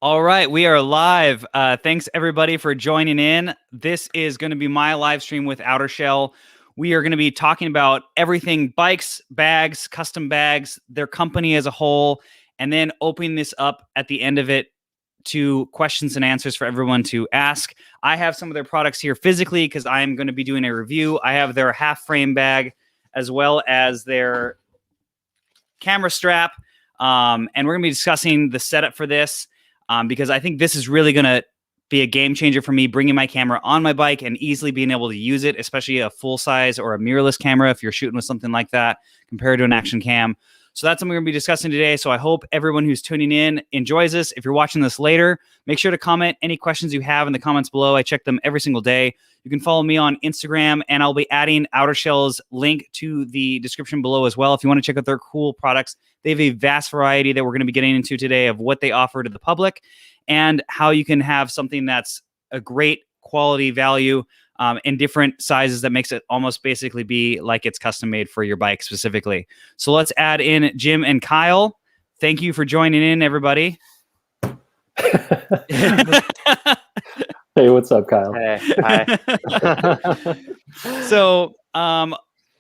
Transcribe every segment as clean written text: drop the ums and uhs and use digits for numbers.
All right, we are live. Thanks everybody for joining in. This is going to be my live stream with OuterShell. We are going to be talking about everything bikes, bags, custom bags, their company as a whole, and then opening this up at the end of it to questions and answers for everyone to ask. I have some of their products here physically because I am going to be doing a review. I have their half frame bag as well as their camera strap. And we're going to be discussing the setup for this. Because I think this is really going to be a game changer for me, bringing my camera on my bike and easily being able to use it, especially a full size or a mirrorless camera if you're shooting with something like that compared to an action cam. So that's what we're going to be discussing today. So I hope everyone who's tuning in enjoys this. If you're watching this later, make sure to comment any questions you have in the comments below. I check them every single day. You can follow me on Instagram, and I'll be adding OuterShell's link to the description below as well if you want to check out their cool products. They have a vast variety that we're going to be getting into today of what they offer to the public and how you can have something that's a great quality value in different sizes that makes it almost basically be like it's custom made for your bike specifically. So let's add in Jim and Kyle. Thank you for joining in, everybody. Hey, what's up, Kyle? Hey, hi. So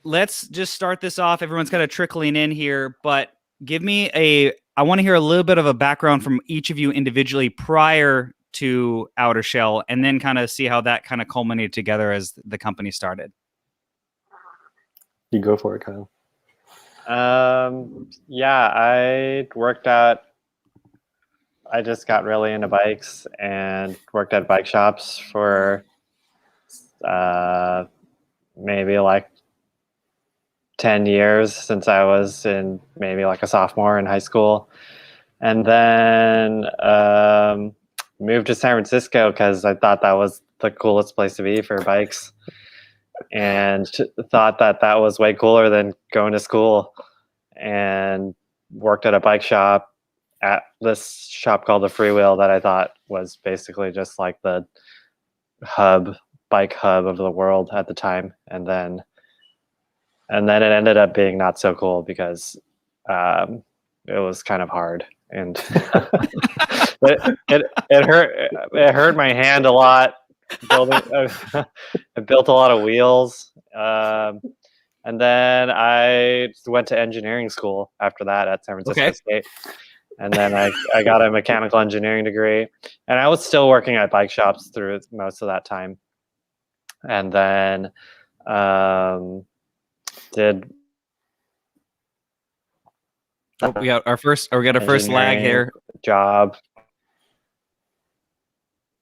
let's just start this off. Everyone's kind of trickling in here, but give me I want to hear a little bit of a background from each of you individually prior to OuterShell, and then kind of see how that kind of culminated together as the company started. You go for it, Kyle. Yeah, I just got really into bikes and worked at bike shops for maybe like 10 years since I was in maybe like a sophomore in high school. And then moved to San Francisco because I thought that was the coolest place to be for bikes, and thought that that was way cooler than going to school, and worked at a bike shop at this shop called the Freewheel that I thought was basically just like the bike hub of the world at the time. And then it ended up being not so cool because it was kind of hard, and it hurt my hand a lot. I built a lot of wheels, and then I went to engineering school after that at San Francisco State. And then I got a mechanical engineering degree, and I was still working at bike shops through most of that time. And then we got our first lag here. Job.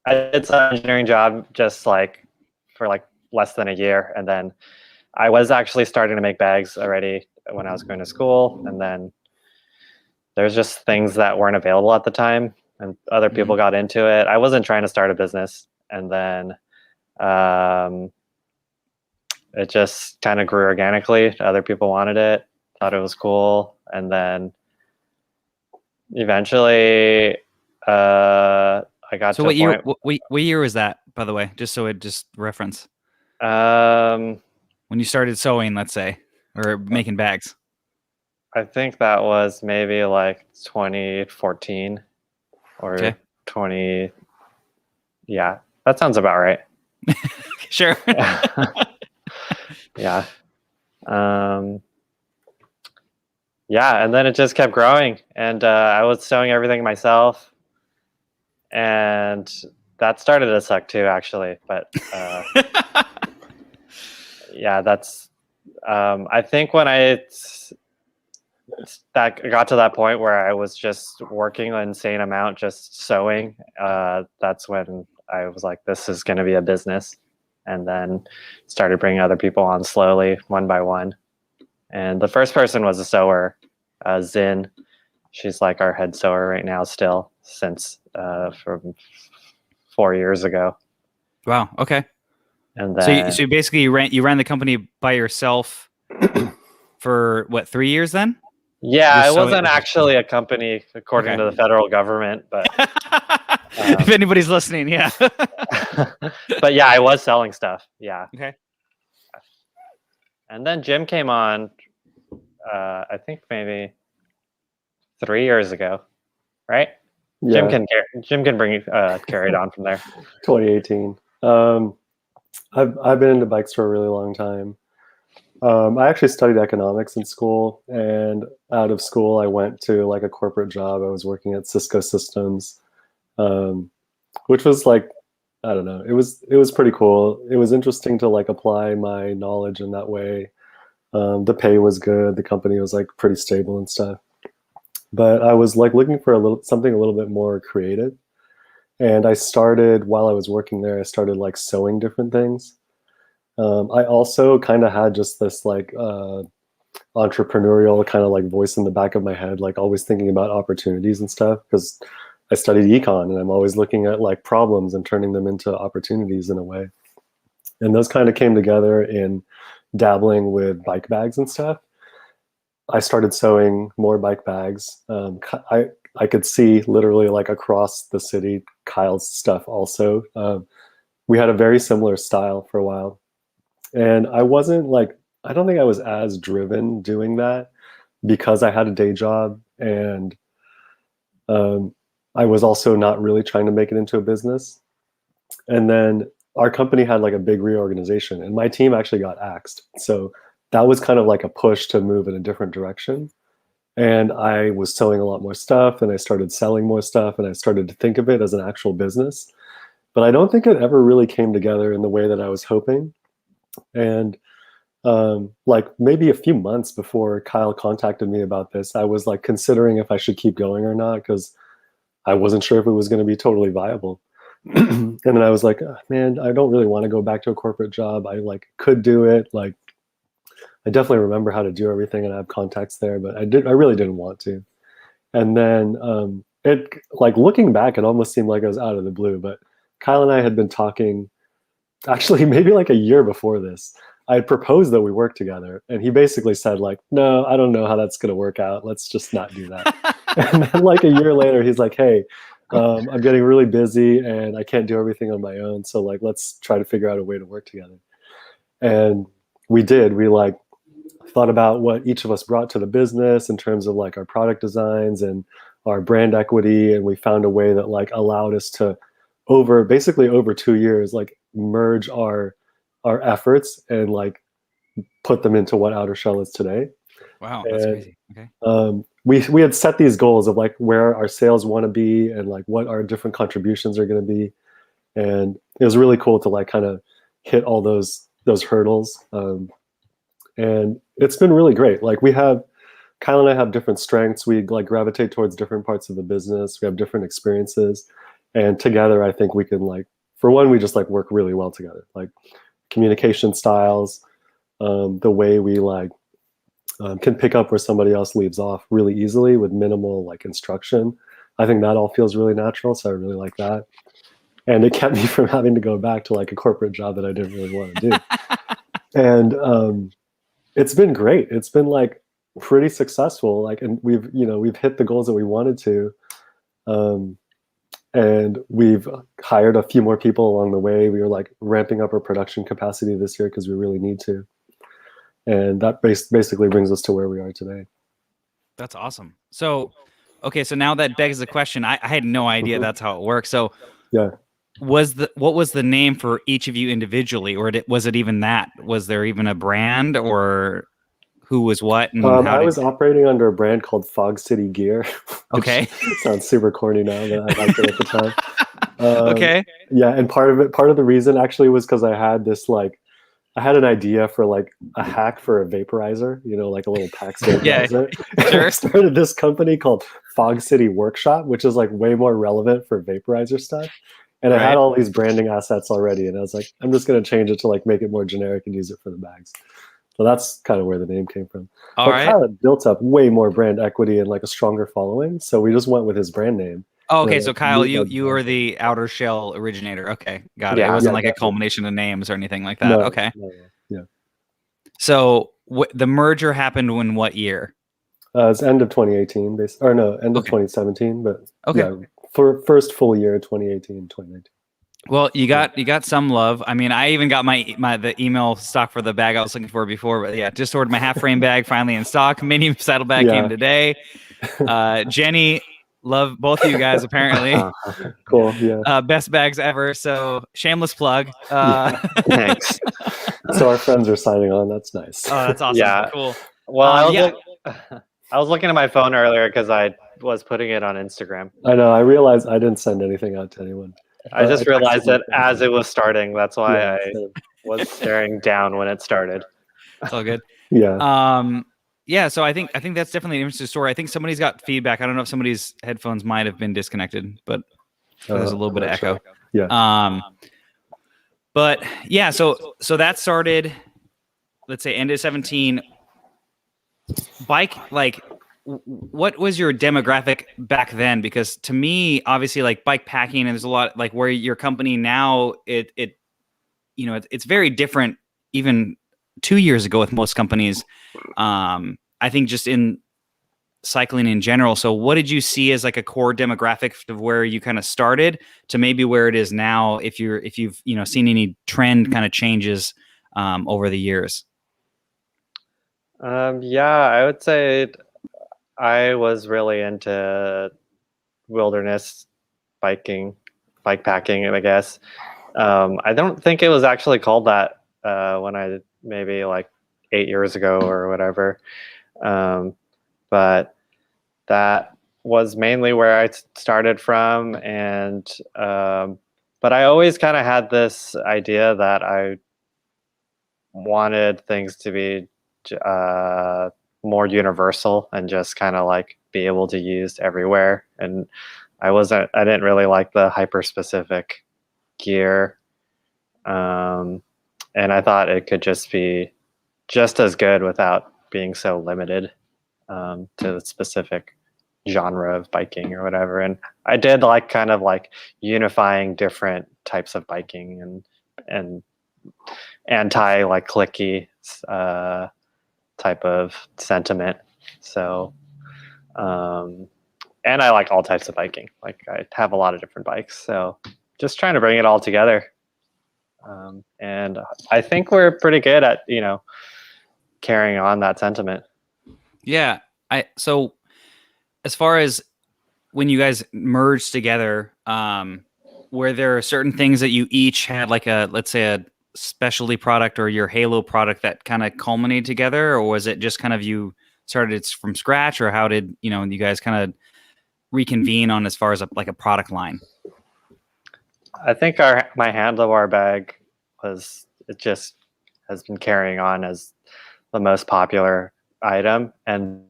I did some engineering job just like for like less than a year, and then I was actually starting to make bags already when I was going to school, and then there's just things that weren't available at the time, and other people got into it. I wasn't trying to start a business, and then it just kind of grew organically. Other people wanted it, thought it was cool, and then eventually I got to a point. What year was that, by the way? Just so it just reference. When you started sewing, let's say, or making bags. I think that was maybe like 2014 or 20. Yeah, that sounds about right. Sure. Yeah. Yeah, and then it just kept growing, and I was sewing everything myself, and that started to suck too, actually. But yeah, that's I think when that got to that point where I was just working an insane amount just sewing, that's when I was like, this is going to be a business. And then started bringing other people on slowly, one by one. And the first person was a sewer, Zin. She's like our head sewer right now still, since from 4 years ago. Wow. Okay. And then, so basically you ran the company by yourself for what, 3 years then? Yeah, it wasn't actually a company according to the federal government, but if anybody's listening, yeah. But yeah, I was selling stuff. Yeah. Okay. And then Jim came on, I think maybe 3 years ago, right? Jim Yeah, can bring carry it on from there. 2018. I've been into bikes for a really long time. I actually studied economics in school, and out of school, I went to like a corporate job. I was working at Cisco Systems, um, which was like, I don't know, it was pretty cool. It was interesting to like apply my knowledge in that way. The pay was good. The company was like pretty stable and stuff. But I was like looking for something a little bit more creative. And I started while I was working there. I started like sewing different things. I also kind of had just this like entrepreneurial kind of like voice in the back of my head, like always thinking about opportunities and stuff because I studied econ and I'm always looking at like problems and turning them into opportunities in a way. And those kind of came together in dabbling with bike bags and stuff. I started sewing more bike bags. I could see literally like across the city Kyle's stuff also. We had a very similar style for a while. And I wasn't like, I don't think I was as driven doing that because I had a day job and I was also not really trying to make it into a business. And then our company had like a big reorganization and my team actually got axed. So that was kind of like a push to move in a different direction. And I was selling a lot more stuff and I started selling more stuff and I started to think of it as an actual business. But I don't think it ever really came together in the way that I was hoping. And like maybe a few months before Kyle contacted me about this, I was like considering if I should keep going or not because I wasn't sure if it was going to be totally viable. And then I was like, oh, man, I don't really want to go back to a corporate job. I like could do it. Like I definitely remember how to do everything and I have contacts there, but I really didn't want to. And then it like looking back, it almost seemed like I was out of the blue, but Kyle and I had been talking actually maybe like a year before this. I had proposed that we work together and he basically said like, no, I don't know how that's going to work out. Let's just not do that. And then like a year later, he's like, hey, I'm getting really busy and I can't do everything on my own. So like, let's try to figure out a way to work together. And we did. We like thought about what each of us brought to the business in terms of like our product designs and our brand equity. And we found a way that like allowed us to basically over 2 years, like merge our efforts and like put them into what OuterShell is today. Wow, that's crazy. Okay. We had set these goals of like where our sales want to be and like what our different contributions are going to be, and it was really cool to like kind of hit all those hurdles. And it's been really great. Like Kyle and I have different strengths. We like gravitate towards different parts of the business. We have different experiences, and together I think we can like, for one, we just like work really well together. Like communication styles, the way we like can pick up where somebody else leaves off really easily with minimal like instruction. I think that all feels really natural. So I really like that. And it kept me from having to go back to like a corporate job that I didn't really want to do. And it's been great. It's been like pretty successful. Like, and we've hit the goals that we wanted to. And we've hired a few more people along the way. We were like ramping up our production capacity this year because we really need to. And that basically brings us to where we are today. That's awesome. So, okay, so now that begs the question. I had no idea that's how it works. So, yeah, what was the name for each of you individually, or was it even that? Was there even a brand, or who was what? And I was operating under a brand called Fog City Gear. Okay, sounds super corny now, but I liked it at the time. Okay. Yeah, and part of the reason actually was because I had an idea for like a hack for a vaporizer, like a little PAX vaporizer. Yeah, sure. I started this company called Fog City Workshop, which is like way more relevant for vaporizer stuff. And I had all these branding assets already, and I was like, I'm just going to change it to like make it more generic and use it for the bags. So that's kind of where the name came from. But Kyle had built up way more brand equity and like a stronger following, so we just went with his brand name. Oh, okay, so Kyle, you were the OuterShell originator. Okay, got it. It wasn't like a culmination of names or anything like that. No, okay. No, yeah. So the merger happened in what year? It's end of 2018, end of 2017, but yeah, for first full year, 2018, 2019. Well, you got some love. I mean, I even got the email stock for the bag I was looking for before, but yeah, just ordered my half frame bag finally in stock. Mini saddlebag came today. Jenny Love both of you guys, apparently. Cool. Yeah. Best bags ever. So shameless plug. Thanks. So our friends are signing on. That's nice. Oh, that's awesome. Yeah. Cool. Well, Yeah. I was looking at my phone earlier because I was putting it on Instagram. I know. I realized I didn't send anything out to anyone. I just texted realized my it friends. as it was starting. That's why Yeah, I was staring down when it started. It's all good. yeah. Yeah, so I think that's definitely an interesting story. I think somebody's got feedback. I don't know if somebody's headphones might have been disconnected, but there's a little bit of echo. Sure. Yeah. But yeah, so that started, let's say, end of 17. Bike, like, what was your demographic back then? Because to me, obviously, like bike packing, and there's a lot like where your company now, it's very different even 2 years ago with most companies. I think just in cycling in general. So what did you see as like a core demographic of where you kind of started to maybe where it is now, if you've seen any trend kind of changes over the years? Yeah, I would say I was really into wilderness biking, bike packing, I guess. I don't think it was actually called that when I maybe like 8 years ago or whatever. But that was mainly where I started from. And but I always kind of had this idea that I wanted things to be more universal and just kind of like be able to use everywhere. And I didn't really like the hyper specific gear. And I thought it could just be just as good without being so limited to the specific genre of biking or whatever. And I did like kind of like unifying different types of biking and anti like clicky type of sentiment. So and I like all types of biking. Like I have a lot of different bikes. So just trying to bring it all together. And I think we're pretty good at, carrying on that sentiment. Yeah. So as far as when you guys merged together, were there certain things that you each had like let's say a specialty product or your Halo product that kind of culminated together, or was it just kind of you started it from scratch, or how did you guys kind of reconvene on as far as a product line? I think my handlebar bag just has been carrying on as the most popular item, and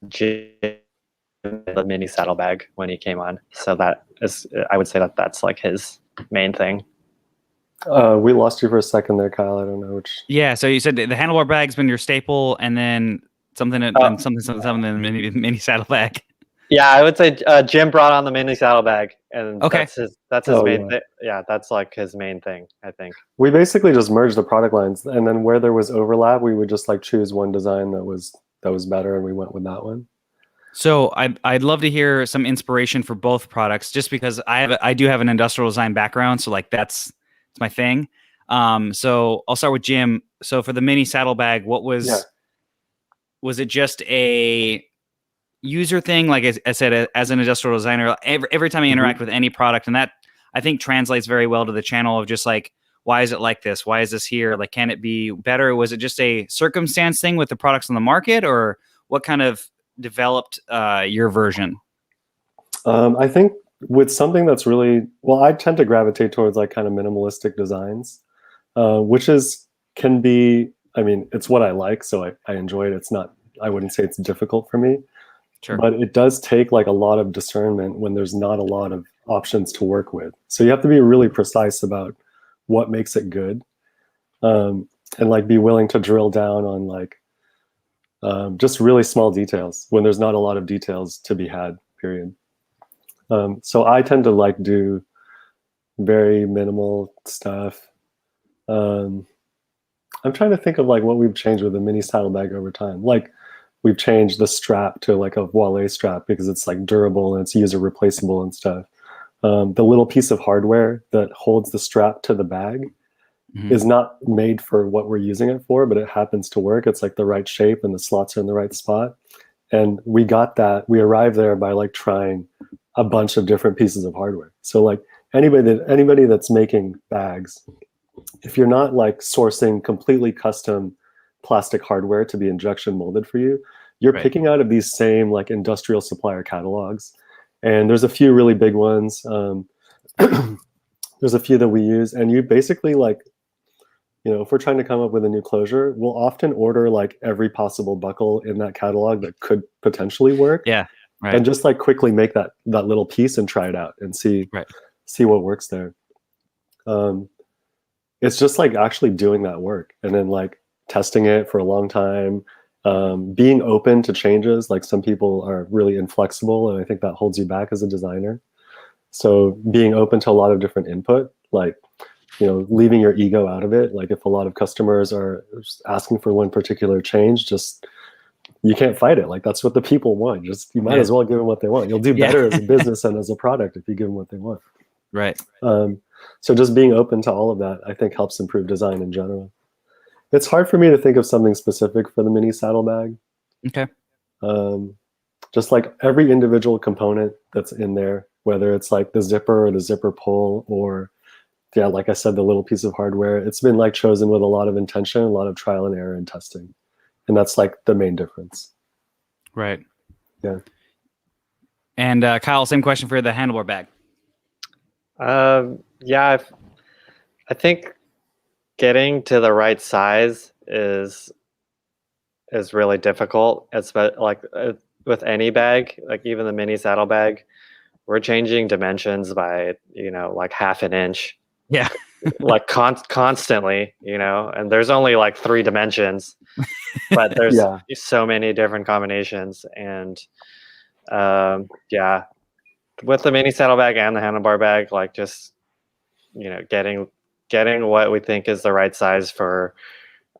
the mini saddlebag when he came on. So I would say that's like his main thing. We lost you for a second there, Kyle. I don't know which. Yeah, so you said the handlebar bag's been your staple, and then something, mini saddlebag. Yeah, I would say Jim brought on the mini saddlebag, and okay, that's his main thing. Yeah, that's like his main thing, I think. We basically just merged the product lines, and then where there was overlap, we would just like choose one design that was better, and we went with that one. So I'd love to hear some inspiration for both products, just because I do have an industrial design background, so like it's my thing. So I'll start with Jim. So for the mini saddlebag, what was it just a user thing? Like I said, as an industrial designer, every time I interact with any product, and that I think translates very well to the channel of just like, why is it like this? Why is this here? Like, can it be better? Was it just a circumstance thing with the products on the market, or what kind of developed your version? I think with something that's really, well, I tend to gravitate towards like kind of minimalistic designs, which can be, I mean, it's what I like, so I enjoy it. It's not, I wouldn't say it's difficult for me. Sure. But it does take like a lot of discernment when there's not a lot of options to work with. So you have to be really precise about what makes it good, and like be willing to drill down on like just really small details when there's not a lot of details to be had, period. So I tend to like do very minimal stuff. I'm trying to think of like what we've changed with the mini saddlebag over time. Like we've changed the strap to like a Wale strap because it's like durable and it's user replaceable and stuff. The little piece of hardware that holds the strap to the bag is not made for what we're using it for, but it happens to work. It's like the right shape and the slots are in the right spot. And we arrived there by like trying a bunch of different pieces of hardware. So like anybody that's making bags, if you're not like sourcing completely custom plastic hardware to be injection molded for you, you're Right. picking out of these same like industrial supplier catalogs. And there's a few really big ones. There's a few that we use, and you basically like, if we're trying to come up with a new closure, we'll often order like every possible buckle in that catalog that could potentially work. Yeah. Right. And just like quickly make that little piece and try it out and see what works there. It's just like actually doing that work and then like testing it for a long time, being open to changes. Like some people are really inflexible, and I think that holds you back as a designer. So being open to a lot of different input, like, leaving your ego out of it. Like if a lot of customers are asking for one particular change, just, you can't fight it. Like that's what the people want. Just, you might as well give them what they want. You'll do better as a business and as a product if you give them what they want. Right. So just being open to all of that, I think, helps improve design in general. It's hard for me to think of something specific for the mini saddlebag. Okay. Just like every individual component that's in there, whether it's like the zipper or the zipper pull, or like I said, the little piece of hardware, it's been like chosen with a lot of intention, a lot of trial and error and testing. And that's like the main difference. Right. Yeah. And Kyle, same question for the handlebar bag. Yeah, I think getting to the right size is really difficult. It's like with any bag, like even the mini saddlebag, we're changing dimensions by like half an inch. Yeah. Like constantly, and there's only like 3 dimensions, but there's so many different combinations. And with the mini saddlebag and the handlebar bag, like just getting what we think is the right size for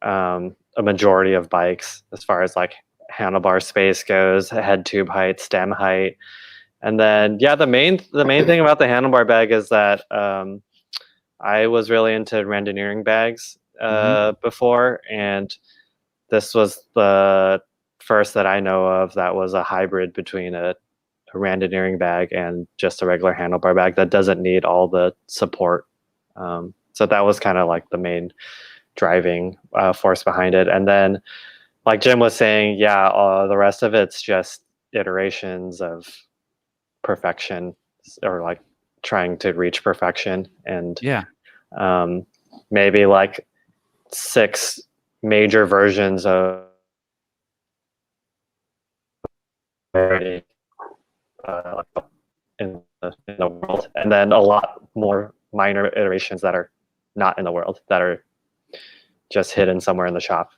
a majority of bikes, as far as like handlebar space goes, head tube height, stem height. And then the main thing about the handlebar bag is that I was really into randoneering bags before, and this was the first that I know of that was a hybrid between a randoneering bag and just a regular handlebar bag that doesn't need all the support. So that was kind of like the main driving force behind it. And then, like Jim was saying, the rest of it's just iterations of perfection, or like trying to reach perfection. And maybe like 6 major versions of in the world, and then a lot more minor iterations that are not in the world, that are just hidden somewhere in the shop.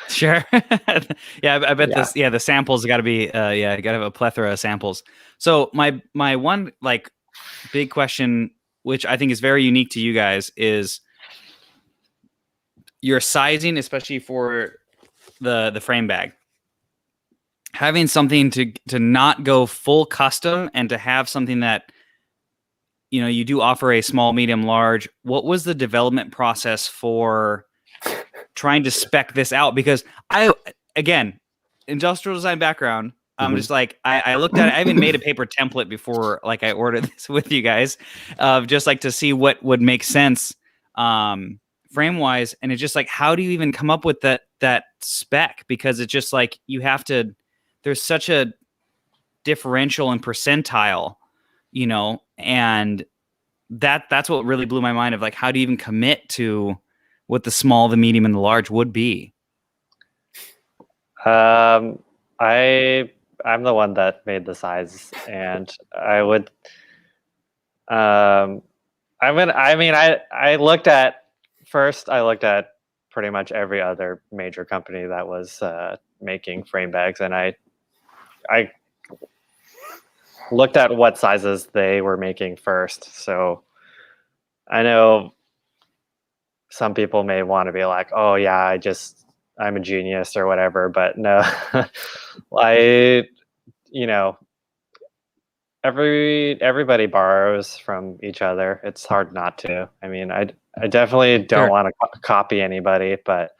Sure. I bet this. The samples got to be. You got to have a plethora of samples. So my one like big question, which I think is very unique to you guys, is your sizing, especially for the frame bag. Having something to not go full custom and to have something that you do offer a small, medium, large. What was the development process for trying to spec this out? Because again, industrial design background. I'm just like, I looked at it. I even made a paper template before, like I ordered this with you guys, just like to see what would make sense frame wise. And it's just like, how do you even come up with that spec? Because it's just like, you have to, there's such a differential and percentile, and that's what really blew my mind of like, how do you even commit to what the small, the medium, and the large would be? I'm the one that made the size, and I would. I looked at pretty much every other major company that was making frame bags, and I looked at what sizes they were making first. So I know some people may want to be like, oh yeah, I'm a genius or whatever, but no. Everybody borrows from each other. It's hard not to. I mean, I definitely don't want to copy anybody, but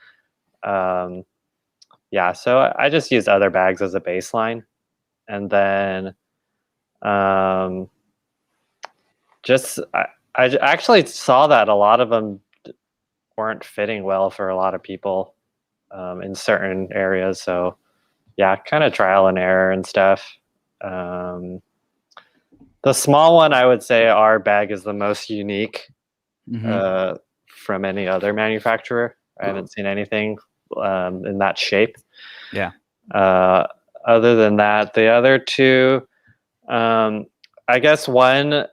yeah, so I just use other bags as a baseline, and then just I actually saw that a lot of them weren't fitting well for a lot of people in certain areas. So yeah, kind of trial and error and stuff. The small one, I would say our bag is the most unique from any other manufacturer. I haven't seen anything in that shape. Yeah. Other than that, the other two, I guess one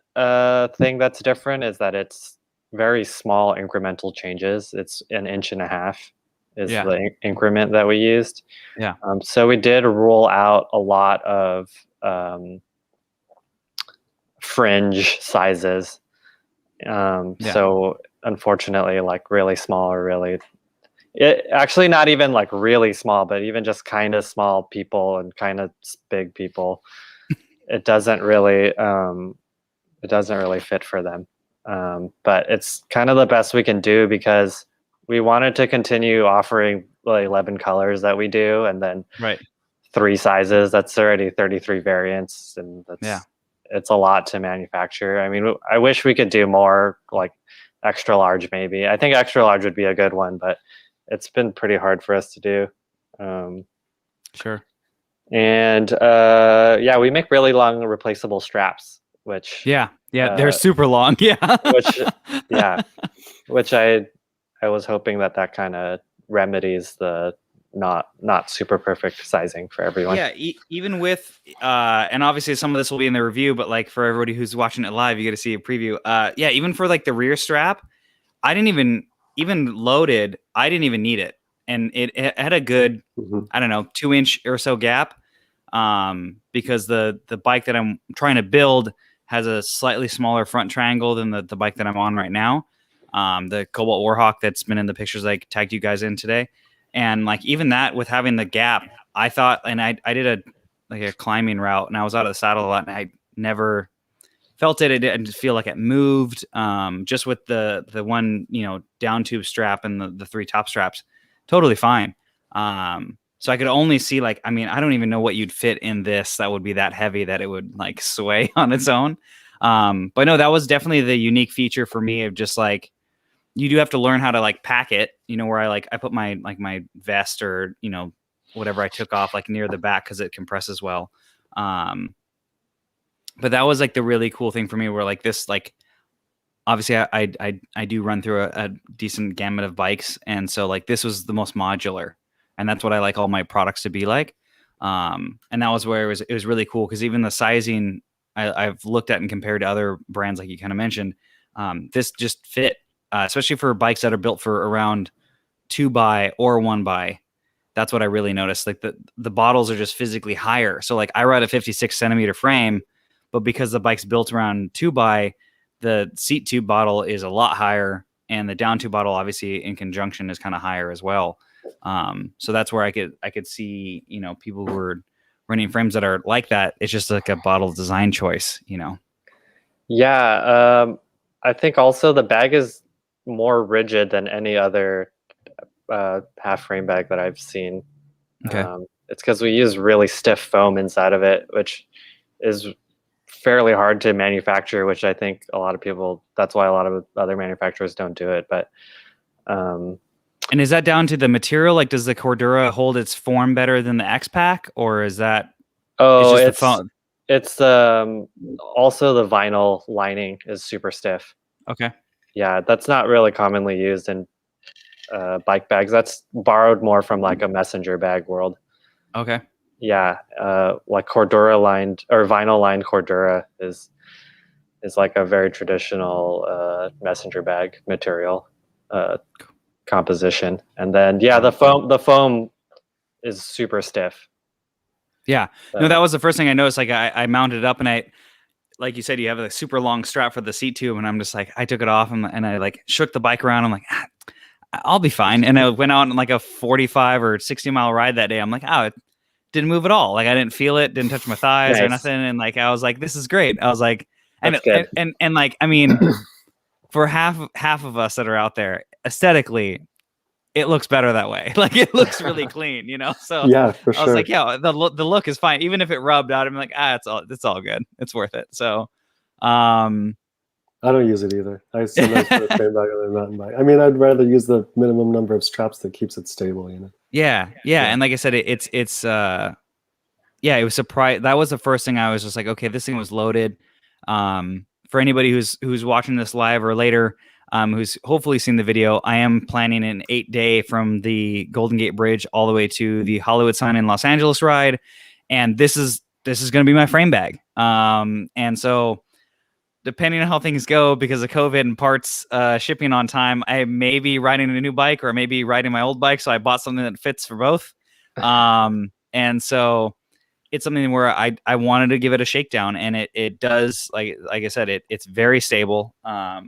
thing that's different is that it's very small incremental changes. It's 1.5 inches is the increment that we used. Yeah. So we did roll out a lot of fringe sizes. So unfortunately, like really small or really, actually not even like really small, but even just kind of small people and kind of big people, it doesn't really fit for them. But it's kind of the best we can do because we wanted to continue offering the 11 colors that we do, and then 3 sizes. That's already 33 variants, and it's a lot to manufacture. I mean, I wish we could do more, like extra large maybe. I think extra large would be a good one, but it's been pretty hard for us to do. Sure. And we make really long replaceable straps, which they're super long. which I was hoping that kind of remedies the not super perfect sizing for everyone. Yeah, even with and obviously some of this will be in the review, but like for everybody who's watching it live, you get to see a preview. Even for like the rear strap, I didn't even loaded, I didn't even need it. And it had a good, I don't know, 2-inch or so gap, because the bike that I'm trying to build has a slightly smaller front triangle than the bike that I'm on right now. The Cobalt Warhawk that's been in the pictures I tagged you guys in today. And like even that with having the gap, I thought, and I did a climbing route, and I was out of the saddle a lot, and I never felt it. I didn't feel like it moved. Just with the one, down tube strap and the 3 top straps, totally fine. So I could only see I don't even know what you'd fit in this that would be that heavy that it would like sway on its own. But no, that was definitely the unique feature for me of just like, you do have to learn how to like pack it, where I put my vest or, whatever I took off like near the back because it compresses well. But that was like the really cool thing for me where like this, like, obviously I do run through a decent gamut of bikes. And so like this was the most modular, and that's what I like all my products to be like. And that was where it was really cool. Cause even the sizing I've looked at and compared to other brands, like you kind of mentioned, this just fit. Especially for bikes that are built for around 2x or 1x. That's what I really noticed. Like the bottles are just physically higher. So like I ride a 56 centimeter frame, but because the bike's built around 2x, the seat tube bottle is a lot higher, and the down tube bottle obviously in conjunction is kind of higher as well. So that's where I could see, people who are running frames that are like that. It's just like a bottle design choice, Yeah. I think also the bag is more rigid than any other half frame bag that I've seen. Okay. It's because we use really stiff foam inside of it, which is fairly hard to manufacture, which I think that's why a lot of other manufacturers don't do it. But and is that down to the material? Like, does the Cordura hold its form better than the X-Pack, or is that it's the foam? It's also the vinyl lining is super stiff. Okay. Yeah, that's not really commonly used in bike bags. That's borrowed more from like a messenger bag world. Okay. Yeah, like Cordura lined or vinyl lined Cordura is like a very traditional messenger bag material composition. And then the foam is super stiff. Yeah. No, that was the first thing I noticed. Like I mounted it up, and like you said, you have a super long strap for the seat tube, and I'm just like, I took it off and I like shook the bike around. I'm like, I'll be fine. And I went out on like a 45 or 60 mile ride that day. I'm like, it didn't move at all. Like I didn't feel it, didn't touch my thighs or nothing. And like, I was like, this is great. I was like, and like, I mean, for half of us that are out there, aesthetically, it looks better that way. Like it looks really clean, So Yeah, for I was sure. like, yeah, the look is fine. Even if it rubbed out, I'm like, it's all good. It's worth it. So, I don't use it either. I sometimes put a frame bag on a mountain bike. I mean, I'd rather use the minimum number of straps that keeps it stable, Yeah. And like I said, it was surprised. That was the first thing I was just like, okay, this thing was loaded. For anybody who's watching this live or later, who's hopefully seen the video, I am planning an 8-day from the Golden Gate Bridge all the way to the Hollywood Sign in Los Angeles ride, and this is going to be my frame bag. And so, depending on how things go, because of COVID and parts shipping on time, I may be riding a new bike or maybe riding my old bike. So I bought something that fits for both. And so it's something where I wanted to give it a shakedown, and it does, like I said, it's very stable. I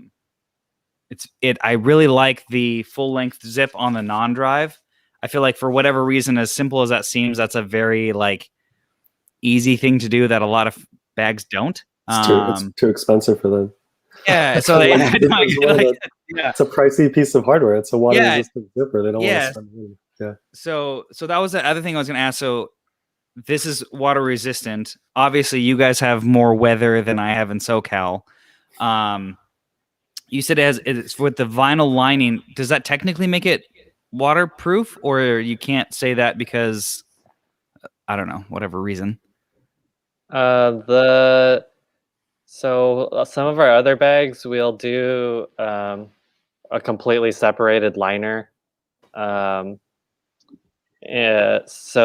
really like the full length zip on the non-drive. I feel like for whatever reason, as simple as that seems, that's a very easy thing to do that a lot of bags don't. It's too expensive for them. Yeah, so it's a pricey piece of hardware. It's a water resistant zipper. They don't want to spend money. Yeah. So that was the other thing I was going to ask. So this is water resistant. Obviously, you guys have more weather than I have in SoCal. You said it's with the vinyl lining. Does that technically make it waterproof, or you can't say that because I don't know, whatever reason? So some of our other bags, we'll do a completely separated liner, so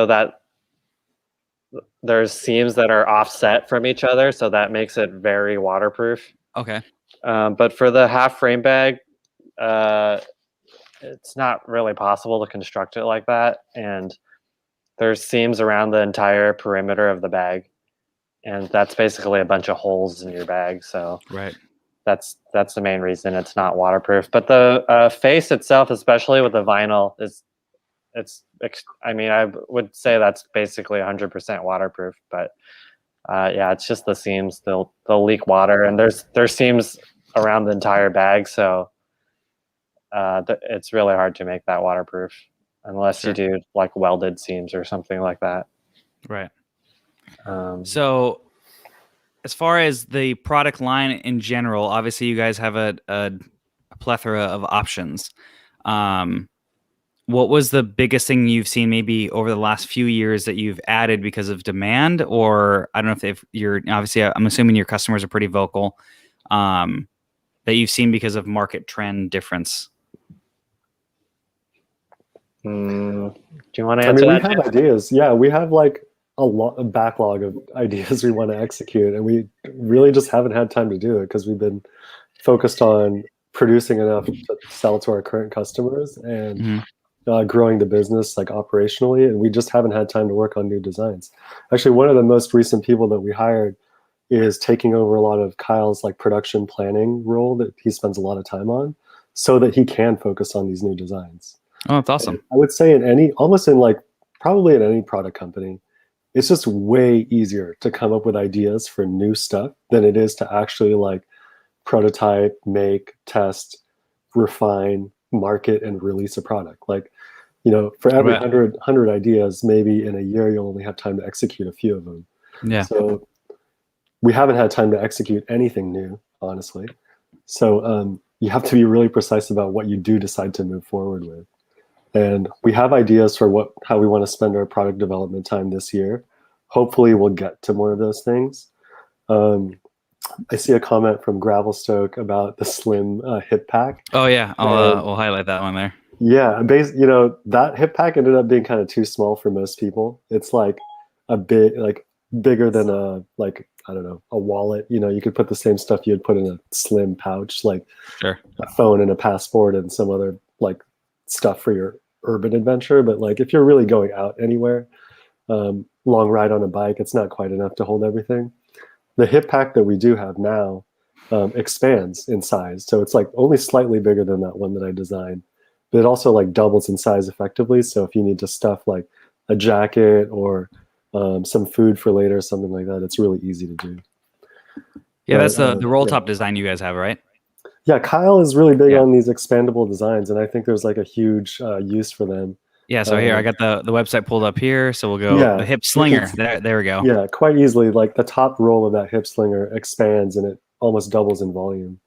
that there's seams that are offset from each other, so that makes it very waterproof. Okay. But for the half frame bag, it's not really possible to construct it like that, and there's seams around the entire perimeter of the bag. And that's basically a bunch of holes in your bag. So right, that's the main reason it's not waterproof. But the face itself, especially with the vinyl, I would say that's basically 100% waterproof. But it's just the seams. They'll leak water, and there's seams around the entire bag. So it's really hard to make that waterproof unless you do welded seams or something like that. Right. So as far as the product line in general, obviously you guys have a plethora of options. What was the biggest thing you've seen maybe over the last few years that you've added because of demand? Or I don't know if I'm assuming your customers are pretty vocal, that you've seen because of market trend difference. Do you want to answer that? We have ideas. Yeah, we have a backlog of ideas we want to execute, and we really just haven't had time to do it because we've been focused on producing enough to sell to our current customers and growing the business operationally, and we just haven't had time to work on new designs. Actually, one of the most recent people that we hired is taking over a lot of Kyle's production planning role that he spends a lot of time on, so that he can focus on these new designs. Oh, that's awesome. And I would say probably in any product company, it's just way easier to come up with ideas for new stuff than it is to actually prototype, make, test, refine, market, and release a product. For every 100 ideas, maybe in a year, you'll only have time to execute a few of them. Yeah. So we haven't had time to execute anything new, honestly. So you have to be really precise about what you do decide to move forward with. And we have ideas for how we want to spend our product development time this year. Hopefully we'll get to more of those things. I see a comment from Gravelstoke about the slim hip pack. Oh yeah, we'll highlight that one there. Yeah, that hip pack ended up being kind of too small for most people. It's a bit bigger than a wallet. You could put the same stuff you'd put in a slim pouch, sure, a phone and a passport and some other stuff for your urban adventure. But if you're really going out anywhere, long ride on a bike, it's not quite enough to hold everything. The hip pack that we do have now expands in size, so it's only slightly bigger than that one that I designed, but it also doubles in size effectively. So if you need to stuff a jacket or some food for later, something like that, it's really easy to do. Yeah, that's the roll top design you guys have, right? Yeah, Kyle is really big Yeah. on these expandable designs, and I think there's like a huge use for them. Yeah, so here I got the website pulled up here. So we'll go Yeah, the hip you can slinger. There we go. yeah, quite easily. Like the top roll of that hip slinger expands and it almost doubles in volume.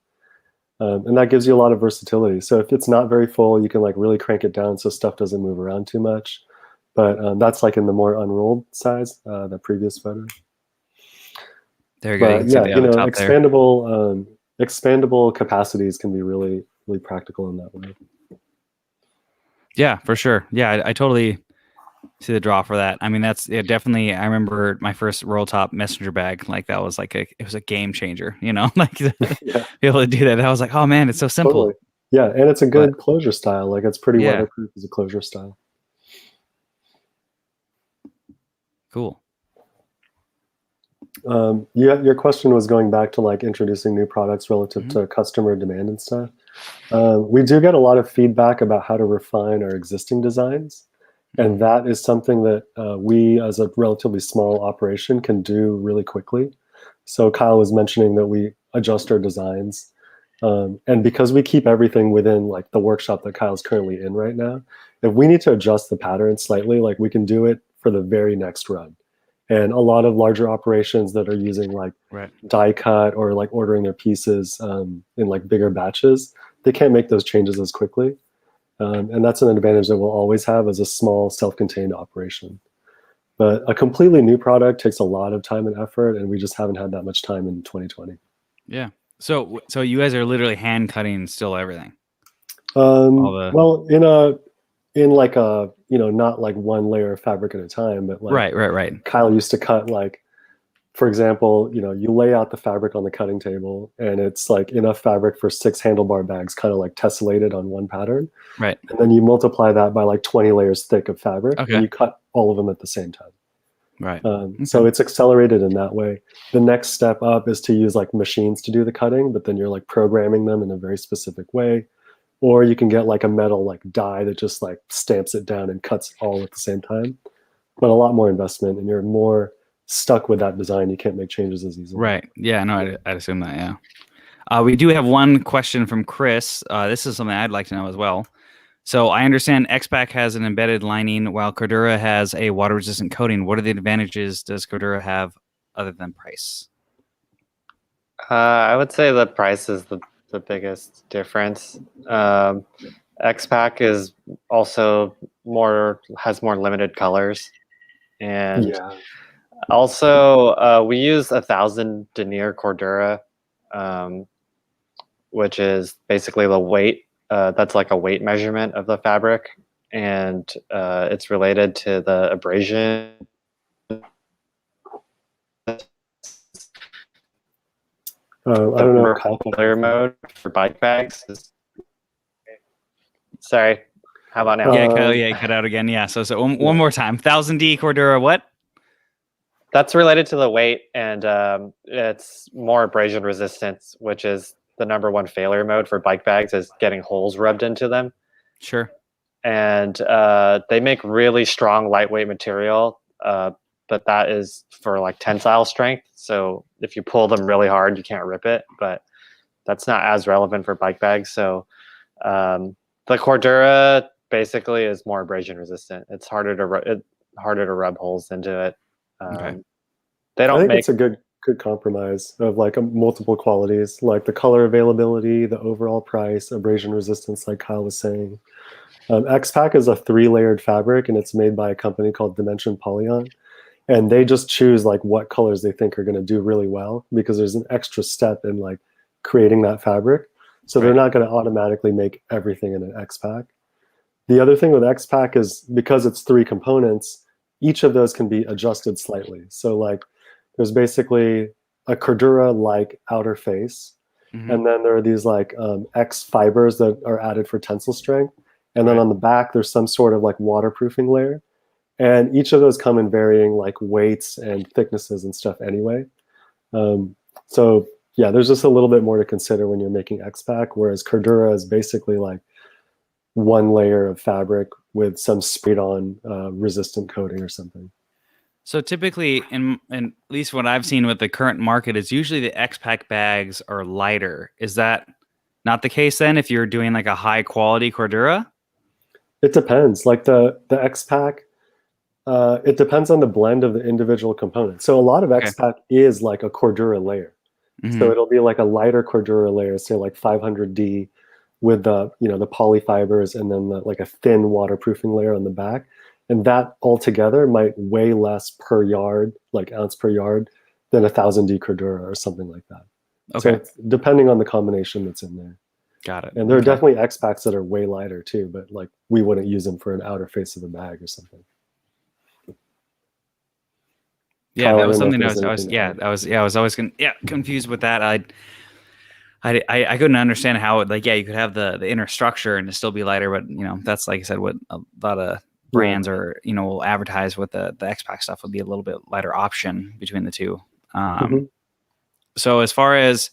And that gives you a lot of versatility. So if it's not very full, you can like really crank it down so stuff doesn't move around too much. But that's like in the more unrolled size, the previous photo. There you go. You But can see yeah, the top there. expandable capacities can be really, really practical in that way. Yeah, for sure. Yeah, I totally see the draw for that. I mean, that's definitely. I remember my first roll top messenger bag. Like that was like it was a game changer. Like to Yeah, be able to do that. I was like, oh man, it's so simple. totally. Yeah, and it's a But good closure style. Like it's pretty Yeah. weatherproof as a closure style. cool. Your question was going back to like introducing new products relative Mhm. to customer demand and stuff. We do get a lot of feedback about how to refine our existing designs. And that is something that we, as a relatively small operation, can do really quickly. So Kyle was mentioning that we adjust our designs. And because we keep everything within like the workshop that Kyle's currently in right now, if we need to adjust the pattern slightly, like we can do it for the very next run. And a lot of larger operations that are using like Right. die cut or like ordering their pieces in like bigger batches, they can't make those changes as quickly. And that's an advantage that we'll always have as a small self-contained operation. But a completely new product takes a lot of time and effort, and we just haven't had that much time in 2020. Yeah. So you guys are literally hand cutting still everything. the- Well, in like a not like one layer of fabric at a time, but like Right. Kyle used to cut like, for example, you lay out the fabric on the cutting table and it's like enough fabric for 6 handlebar bags kind of like tessellated on one pattern. Right. And then you multiply that by like 20 layers thick of fabric Okay. and you cut all of them at the same time. Right. So it's accelerated in that way. The next step up is to use like machines to do the cutting, but then you're like programming them in a very specific way. Or you can get like a metal like die that just like stamps it down and cuts all at the same time. But a lot more investment and you're more stuck with that design. You can't make changes as easily. Right. Yeah, no, I'd assume that, yeah. We do have one question from Chris. This is something I'd like to know as well. So I understand X-Pack has an embedded lining while Cordura has a water-resistant coating. What are the advantages does Cordura have other than price? I would say the price is the biggest difference. X-Pack is also has more limited colors, and also we use 1,000 denier Cordura, which is basically the weight. That's like a weight measurement of the fabric, and it's related to the abrasion. I don't know. Kyle, Layer mode for bike bags. Sorry, how about now? Yeah, Kyle, yeah, cut out again. Yeah, so one more time. 1000D Cordura, what? That's related to the weight, and it's more abrasion resistance, which is the #1 failure mode for bike bags, is getting holes rubbed into them. Sure. And they make really strong, lightweight material, but that is for like tensile strength. So if you pull them really hard, you can't rip it, but that's not as relevant for bike bags. So the Cordura basically is more abrasion resistant. It's harder to rub holes into it. Okay. I think it's a good compromise of like multiple qualities, like the color availability, the overall price, abrasion resistance, like Kyle was saying. X-Pack is a 3-layered fabric, and it's made by a company called Dimension Polyon. And they just choose like what colors they think are going to do really well, because there's an extra step in like creating that fabric. So they're not going to automatically make everything in an X-Pack. The other thing with X-Pack is because it's 3 components, each of those can be adjusted slightly. So like there's basically a Cordura-like outer face. Mm-hmm. And then there are these like X fibers that are added for tensile strength. And then on the back, there's some sort of like waterproofing layer. And each of those come in varying like weights and thicknesses and stuff anyway. So yeah, there's just a little bit more to consider when you're making X-Pack, whereas Cordura is basically like 1 layer of fabric with some sprayed on resistant coating or something. So typically, in at least what I've seen with the current market, is usually the X-Pack bags are lighter. Is that not the case then if you're doing like a high quality Cordura? It depends. Like the X Pack, it depends on the blend of the individual components. So a lot of Okay. X Pack is like a Cordura layer. Mhm. So it'll be like a lighter Cordura layer, say like 500D, with the the polyfibers, and then like a thin waterproofing layer on the back, and that altogether might weigh less per yard, like ounce per yard, than a 1000D Cordura or something like that. So Okay. it's depending on the combination that's in there. Got it. And there are Okay. definitely X packs that are way lighter too, but like we wouldn't use them for an outer face of a bag or something. Yeah, Kyle, that I was don't know if something there's anything to add. I was always confused with that. I couldn't understand how it, like, yeah, you could have the inner structure and it still be lighter, but that's, like I said, what a lot of brands or will advertise with the X Pack stuff would be a little bit lighter option between the two. So as far as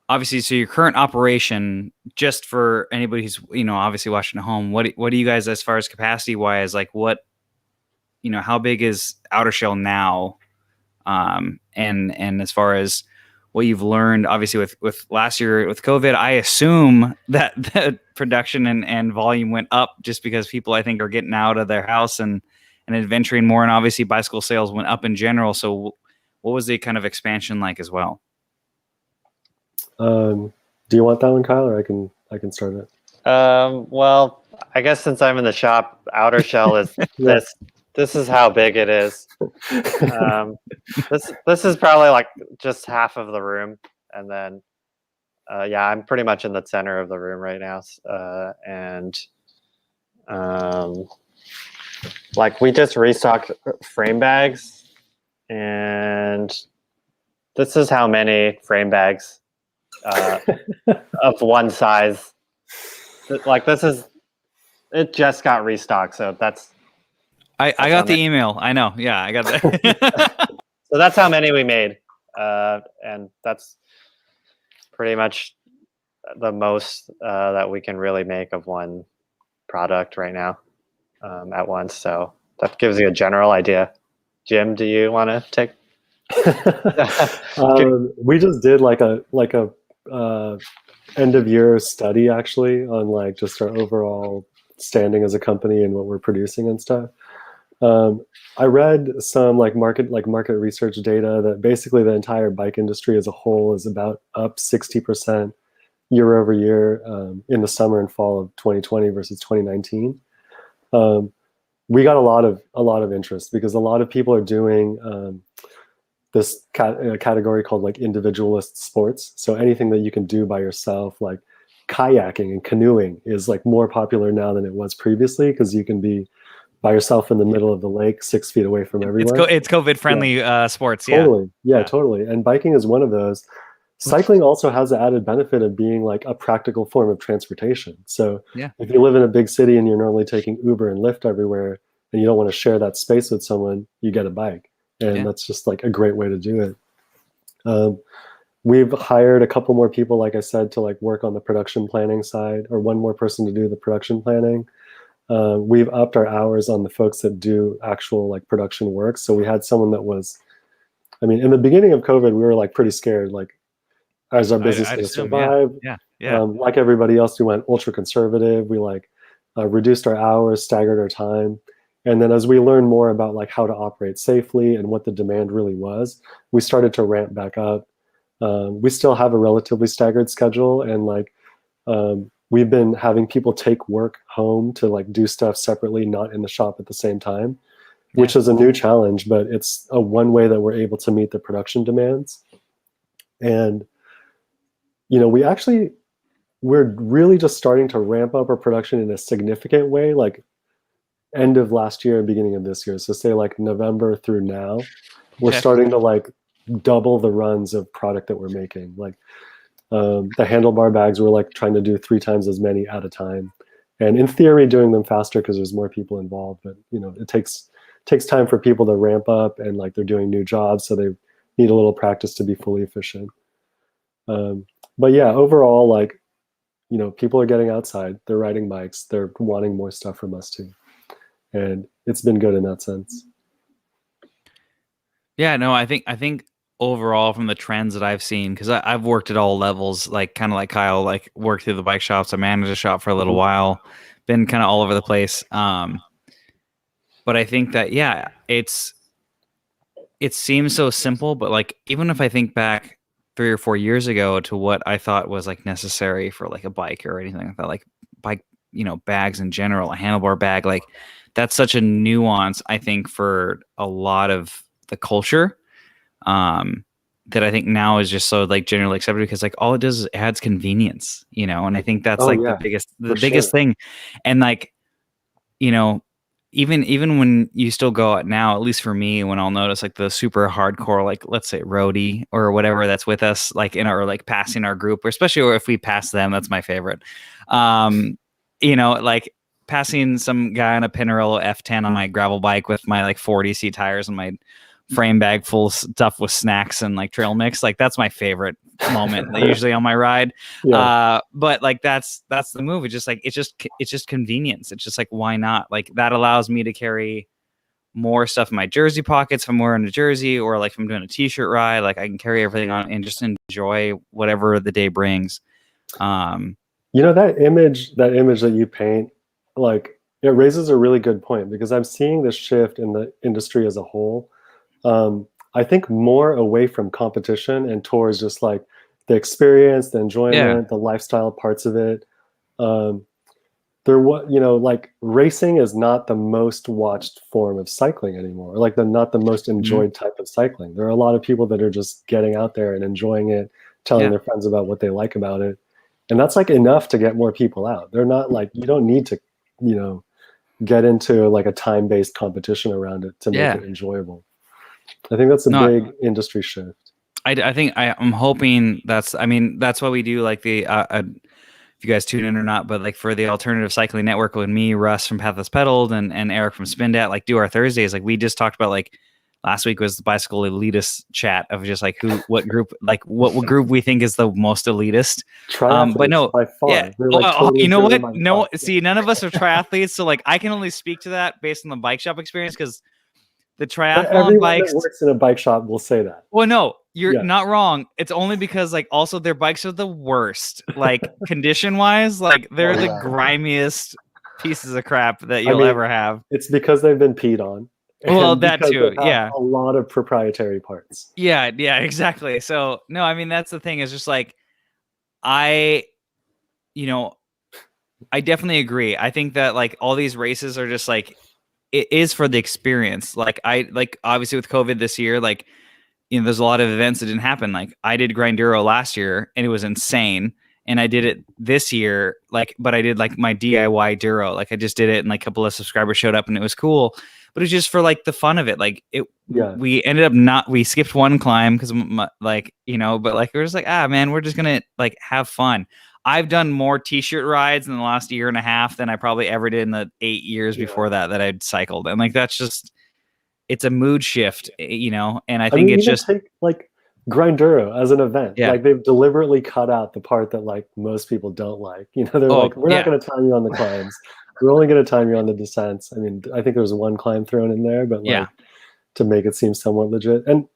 obviously, so your current operation, just for anybody who's obviously watching at home, what do you guys, as far as capacity wise, like what how big is OuterShell now? And as far as what you've learned, obviously with last year with COVID, I assume that the production and volume went up just because people, I think, are getting out of their house and adventuring more, and obviously bicycle sales went up in general. So what was the kind of expansion like as well? Do you want that one, Kyle, or I can start it? Well, I guess since I'm in the shop, OuterShell is Yeah. this is how big it is. This is probably like just half of the room, and then yeah, I'm pretty much in the center of the room right now, and like we just restocked frame bags, and this is how many frame bags of one size. Like it just got restocked, so that's I got the email. I know. Yeah, I got that. So that's how many we made, and that's pretty much the most that we can really make of one product right now at once. So that gives you a general idea. Jim, do you want to take? We just did like a end of year study actually on like just our overall standing as a company and what we're producing and stuff. I read some market research data that basically the entire bike industry as a whole is about up 60% year over year in the summer and fall of 2020 versus 2019. We got a lot of interest because a lot of people are doing this category called like individualist sports. So anything that you can do by yourself, like kayaking and canoeing, is like more popular now than it was previously because you can be by yourself in the middle of the lake, 6 feet away from everyone. It's COVID friendly sports. Totally. Yeah, totally. And biking is one of those. Cycling also has the added benefit of being like a practical form of transportation. So if you live in a big city and you're normally taking Uber and Lyft everywhere and you don't want to share that space with someone, you get a bike. And that's just like a great way to do it. We've hired a couple more people, like I said, to like work on the production planning side, or one more person to do the production planning. We've upped our hours on the folks that do actual like production work. So we had someone that was, I mean, in the beginning of COVID, we were like pretty scared, like, is our business going to survive? Like everybody else, we went ultra conservative. We like reduced our hours, staggered our time. And then as we learned more about like how to operate safely and what the demand really was, we started to ramp back up. We still have a relatively staggered schedule, and like we've been having people take work home to like do stuff separately, not in the shop at the same time, which is a new challenge, but it's a one way that we're able to meet the production demands. And we're really just starting to ramp up our production in a significant way, like end of last year and beginning of this year. So say like November through now, we're starting to like double the runs of product that we're making. Like the handlebar bags, we're like trying to do 3 times as many at a time. And in theory, doing them faster because there's more people involved. But it takes time for people to ramp up, and like they're doing new jobs, so they need a little practice to be fully efficient. But yeah, overall, like people are getting outside, they're riding bikes, they're wanting more stuff from us too. And it's been good in that sense. Yeah, no, I think overall from the trends that I've seen, because I've worked at all levels, like kind of like Kyle, like worked through the bike shops. I managed a shop for a little while, been kind of all over the place. But I think that, yeah, it seems so simple, but like, even if I think back 3 or 4 years ago to what I thought was like necessary for like a bike or anything like that, like bike, bags in general, a handlebar bag, like that's such a nuance, I think, for a lot of the culture. That I think now is just so like generally accepted, because like all it does is adds convenience, and I think that's like the biggest thing. And like, even when you still go out now, at least for me, when I'll notice like the super hardcore, like let's say roadie or whatever that's with us, like in our like passing our group, or especially if we pass them, that's my favorite. Like passing some guy on a Pinarello F10 on my gravel bike with my like 40C tires and my frame bag full of stuff with snacks and like trail mix, like that's my favorite moment usually on my ride. But like that's the move. It's just like it's just convenience. It's just like, why not? Like that allows me to carry more stuff in my jersey pockets if I'm wearing a jersey, or like if I'm doing a t-shirt ride, like I can carry everything on and just enjoy whatever the day brings. That image that you paint, like it raises a really good point, because I'm seeing this shift in the industry as a whole. I think more away from competition and towards just like the experience, the enjoyment, the lifestyle parts of it. Like racing is not the most watched form of cycling anymore, or like not the most enjoyed type of cycling. There are a lot of people that are just getting out there and enjoying it, telling their friends about what they like about it. And that's like enough to get more people out. They're not like, you don't need to, get into like a time-based competition around it to make it enjoyable. I think that's a big industry shift. I'm hoping that's why we do like the, if you guys tune in or not, but like for the Alternative Cycling Network, with me, Russ from Pathless Pedaled, and Eric from Spindat, like do our Thursdays. Like we just talked about, like last week was the bicycle elitist chat of just like what group we think is the most elitist. But no, by far. You know what? No, see, none of us are triathletes, so like I can only speak to that based on the bike shop experience, because the triathlon bikes that works in a bike shop will say that. Well, no, you're not wrong. It's only because like also their bikes are the worst, like condition wise, like they're the grimiest pieces of crap that you'll ever have. It's because they've been peed on. Well, that too, a lot of proprietary parts. Yeah, exactly. So no, that's the thing, is just like I definitely agree. I think that like all these races are just like, it is for the experience. Like obviously with COVID this year, like, there's a lot of events that didn't happen. Like I did Grinduro last year and it was insane. And I did it this year, but I did like my DIY Duro. Like I just did it and like a couple of subscribers showed up and it was cool, but it was just for like the fun of it. Like we ended up we skipped one climb because but like we're just like, man, we're just going to like have fun. I've done more t-shirt rides in the last year and a half than I probably ever did in the 8 years before that I'd cycled. And like, that's just, it's a mood shift, and I think it's just take like Grinduro as an event. Like they've deliberately cut out the part that like most people don't like. They're like, we're not going to time you on the climbs. We're only going to time you on the descents. I think there was one climb thrown in there, but like to make it seem somewhat legit. And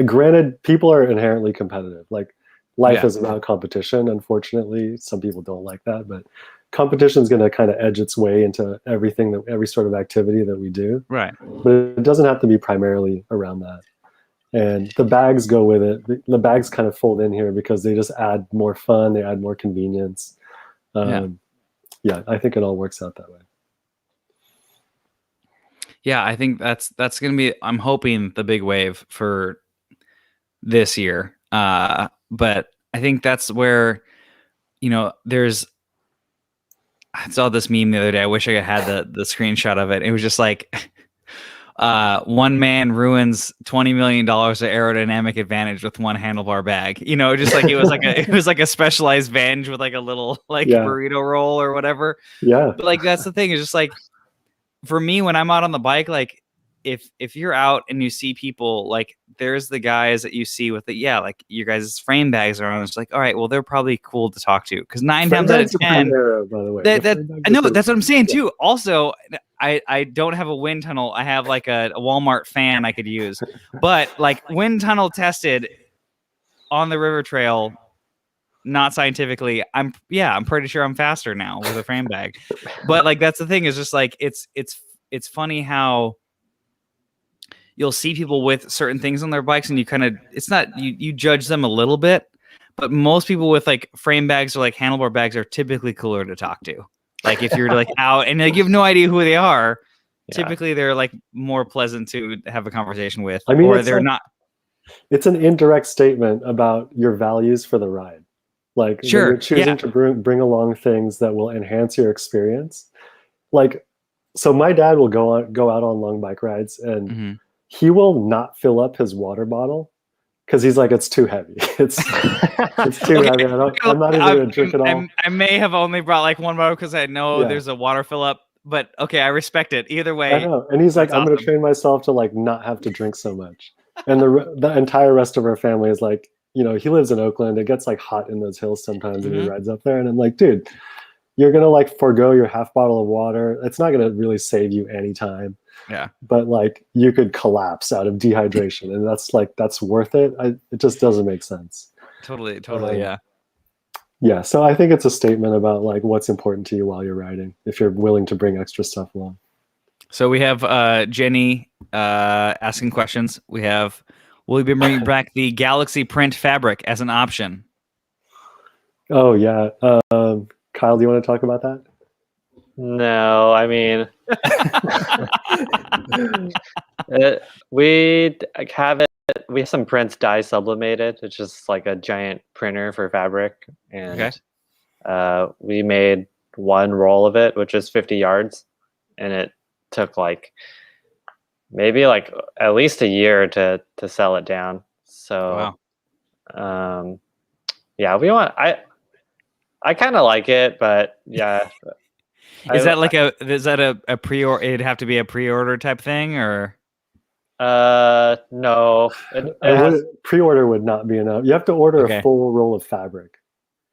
granted, people are inherently competitive. Like life is about competition. Unfortunately, some people don't like that, but competition is going to kind of edge its way into every sort of activity that we do. Right. But it doesn't have to be primarily around that. And the bags go with it. The bags kind of fold in here because they just add more fun. They add more convenience. I think it all works out that way. Yeah, I think that's going to be, I'm hoping, the big wave for this year. But I think that's where, I saw this meme the other day. I wish I had the screenshot of it. It was just like, one man ruins $20 million of aerodynamic advantage with one handlebar bag. Just like it was like a specialized Venge with like a little burrito roll or whatever. Yeah. But like that's the thing, is just like, for me, when I'm out on the bike, like if you're out and you see people, like there's the guys that you see with like your guys' frame bags are on. It's like, all right, well, they're probably cool to talk to, because 9 times out of 10, by the way, I know that's what I'm saying too. Also, I don't have a wind tunnel. I have like a Walmart fan I could use, but like wind tunnel tested on the river trail, not scientifically. I'm pretty sure I'm faster now with a frame bag. But like that's the thing, is just like it's funny how you'll see people with certain things on their bikes and you kind of, it's not, you judge them a little bit, but most people with like frame bags or like handlebar bags are typically cooler to talk to. Like if you're like out and like you have no idea who they are, typically they're like more pleasant to have a conversation with. I mean, or they're not. It's an indirect statement about your values for the ride. Like when you're choosing to bring along things that will enhance your experience. Like, so my dad will go out on long bike rides and he will not fill up his water bottle because he's like, it's too heavy. It's too heavy. I'm not even going to drink it all. I may have only brought like one bottle because I know there's a water fill up, but okay, I respect it. Either way. I know. And he's like, I'm going to train myself to like not have to drink so much. And the entire rest of our family is like, you know, he lives in Oakland. It gets like hot in those hills sometimes and he rides up there. And I'm like, dude, you're going to like forego your half bottle of water. It's not going to really save you any time. Yeah. But like you could collapse out of dehydration and that's worth it. It just doesn't make sense. Totally. Yeah. Yeah. So I think it's a statement about like what's important to you while you're riding, if you're willing to bring extra stuff along. So we have Jenny asking questions. We have, will we be bringing back the Galaxy print fabric as an option? Oh yeah. Kyle, do you want to talk about that? No, I mean, we have it. We have some prints dye sublimated. It's just like a giant printer for fabric, and we made one roll of it, which is 50 yards, and it took like maybe like at least a year to sell it down. So, yeah, we want. I kind of like it, but yeah. Is that a pre-order? It'd have to be a pre-order type thing, or? No. Pre-order would not be enough. You have to order a full roll of fabric.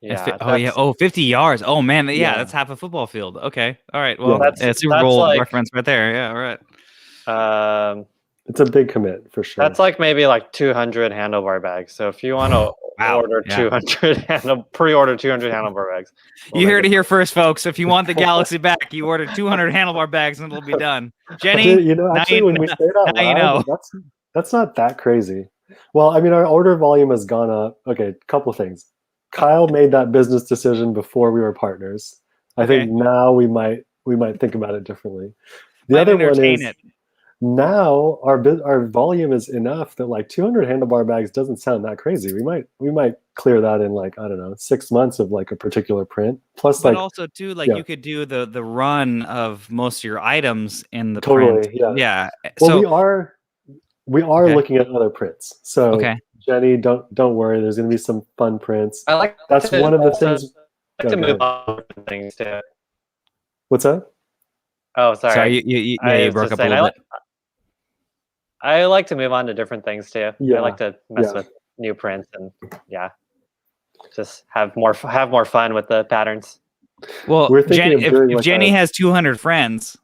Yeah. 50 yards. Oh man, that's half a football field. Okay, all right. Well, it's a roll like, reference right there. Yeah, all right. It's a big commit for sure. That's like maybe like 200 handlebar bags. So if you want to order 200 pre-order 200 handlebar bags. You heard it here first, folks. If you want the Galaxy back, you order 200 handlebar bags and it'll be done. Jenny, you know, actually, when we say it out loud, that's not that crazy. Well, I mean, our order volume has gone up. Okay, couple things. Kyle made that business decision before we were partners. I think now we might think about it differently. The other one is now our volume is enough that like 200 handlebar bags doesn't sound that crazy. We might clear that in like, I don't know, 6 months of like a particular print. Plus, but also too, like you could do the run of most of your items in the print. Yeah. Well, so we are looking at other prints. So Jenny, don't worry. There's going to be some fun prints. That's one of the things. I like to move on to things too. What's that? Oh, sorry. You broke up a little bit. I like to move on to different things too. Yeah. I like to mess with new prints and just have more fun with the patterns. Well, if Jenny has 200 friends,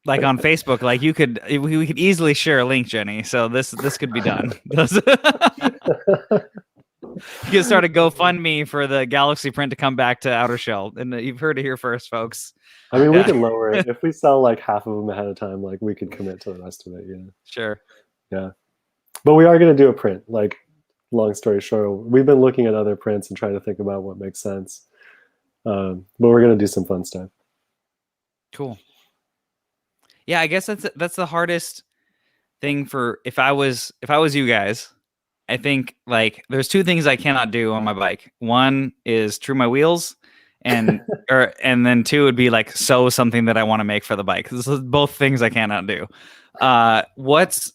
like on Facebook, like we could easily share a link, Jenny. So this could be done. You can start a GoFundMe for the Galaxy print to come back to OuterShell, and you've heard it here first, folks. I mean, we can lower it if we sell like half of them ahead of time. Like we could commit to the rest of it. Yeah. Sure. Yeah, but we are going to do a print. Like, long story short, we've been looking at other prints and trying to think about what makes sense. But we're going to do some fun stuff. Cool. Yeah, I guess that's the hardest thing for if I was you guys. I think like there's two things I cannot do on my bike. One is true my wheels, and then two would be like sew something that I want to make for the bike. This is both things I cannot do. What's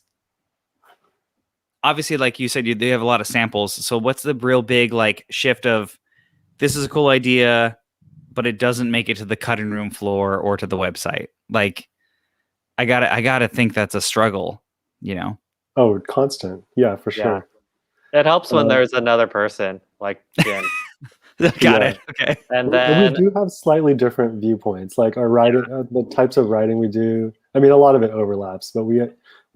obviously, like you said, they have a lot of samples. So what's the real big like shift of this is a cool idea, but it doesn't make it to the cutting room floor or to the website? Like I gotta think that's a struggle, you know? Oh, constant. Yeah, for sure. It helps when there's another person like Jen. Got it. Okay. And We then do have slightly different viewpoints, like our writing, the types of writing we do. I mean, a lot of it overlaps, but we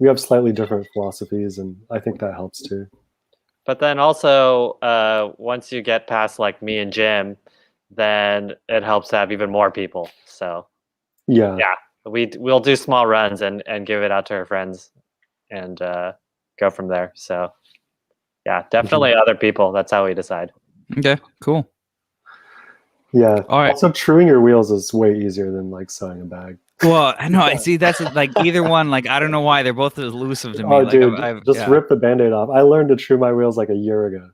have slightly different philosophies, and I think that helps too. But then also, once you get past like me and Jim, then it helps to have even more people. So Yeah. yeah, we'll do small runs and give it out to our friends and go from there. So yeah, definitely other people. That's how we decide. Okay. Cool. Yeah. All right. Also, truing your wheels is way easier than like sewing a bag. Well, I know. I see. That's like either one. Like I don't know why they're both elusive to me. Oh, Like dude, just yeah. rip the Band-Aid off. I learned to true my wheels like a year ago.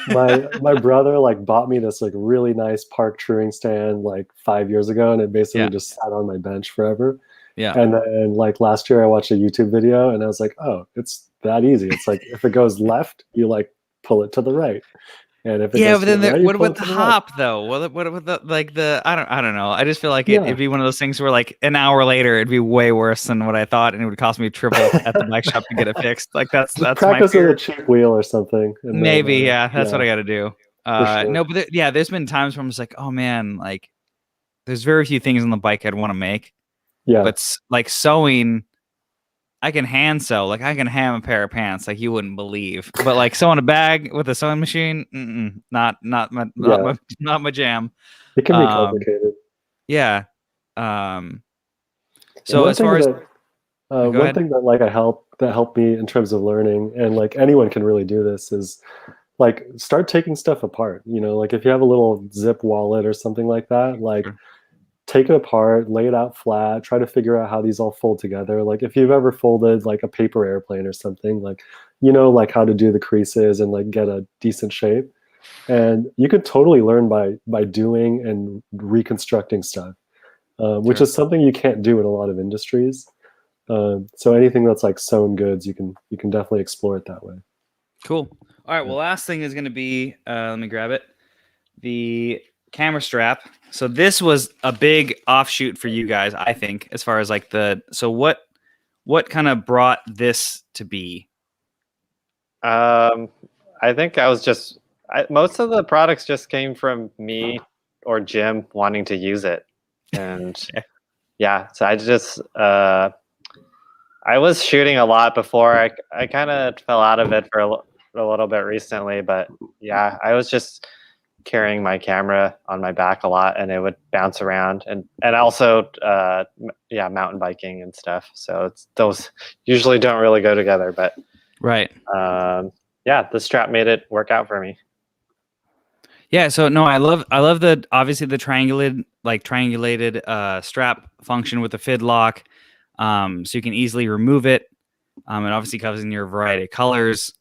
My brother like bought me this like really nice park truing stand like 5 years ago, and it basically just sat on my bench forever. Yeah. And then like last year I watched a YouTube video and I was like, oh, it's that easy. It's like if it goes left, you like pull it to the right. And if it goes but to then the right, you what pull about it the to the right. hop though? What with the like the I don't know. I just feel like Yeah. it'd be one of those things where like an hour later it'd be way worse than what I thought, and it would cost me triple at the bike shop to get it fixed. Like that's my Practice with fear. a cheap wheel or something. And Maybe then, that's what I got to do. sure. No, but there's been times where I'm just like, oh man, like there's very few things on the bike I'd want to make. Yeah. But like sewing, I can hand sew. Like I can hem a pair of pants, like you wouldn't believe. But like sewing a bag with a sewing machine, not my jam. It can be complicated. Yeah. So one as far as one thing that like that helped me in terms of learning, and like anyone can really do this, is like start taking stuff apart. You know, like if you have a little zip wallet or something like that, like take it apart, lay it out flat, try to figure out how these all fold together. Like if you've ever folded like a paper airplane or something, like like how to do the creases and like get a decent shape. And you could totally learn by doing and reconstructing stuff, which is something you can't do in a lot of industries. So anything that's like sewn goods, you can definitely explore it that way. Cool. All right. Well, last thing is going to be, let me grab it. The camera strap. So this was a big offshoot for you guys, I think, as far as like so what kind of brought this to be? I think I was just, most of the products just came from me or Jim wanting to use it. And so I just, I was shooting a lot before. I kind of fell out of it for a little bit recently, but yeah, I was just carrying my camera on my back a lot, and it would bounce around, and also mountain biking and stuff. So those usually don't really go together, but right. The strap made it work out for me. Yeah, so no, I love the obviously the triangulated strap function with the fid lock, so you can easily remove it. It obviously comes in your variety of colors.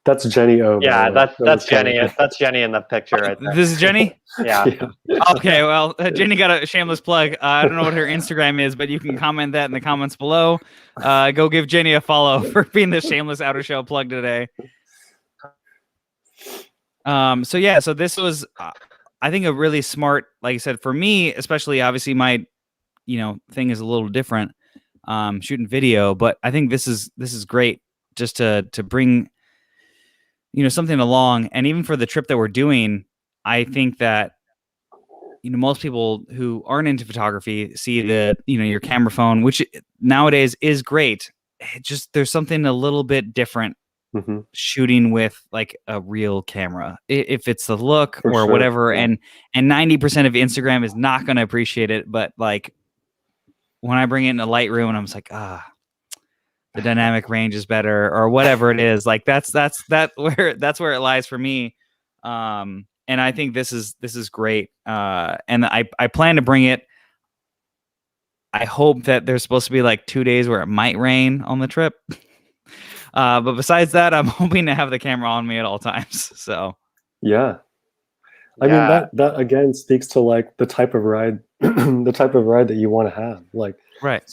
That's Jenny O. Yeah, that's Jenny. That's Jenny in the picture right there. This is Jenny? Yeah. Okay, well, Jenny got a shameless plug. I don't know what her Instagram is, but you can comment that in the comments below. Go give Jenny a follow for being the shameless OuterShell plug today. So this was, I think, a really smart, like I said, for me, especially, obviously my, thing is a little different, shooting video, but I think this is great just to bring, something along. And even for the trip that we're doing, I think that, most people who aren't into photography see the, your camera phone, which nowadays is great. There's something a little bit different shooting with like a real camera, if it's the look or whatever. Yeah. And 90% of Instagram is not going to appreciate it. But like when I bring it in a Lightroom and I'm just like, the dynamic range is better or whatever it is, like that's where it lies for me. And I think this is great. And I plan to bring it. I hope that there's supposed to be like 2 days where it might rain on the trip. But besides that, I'm hoping to have the camera on me at all times. So, I mean, that again speaks to like the type of ride, that you want to have, like, right.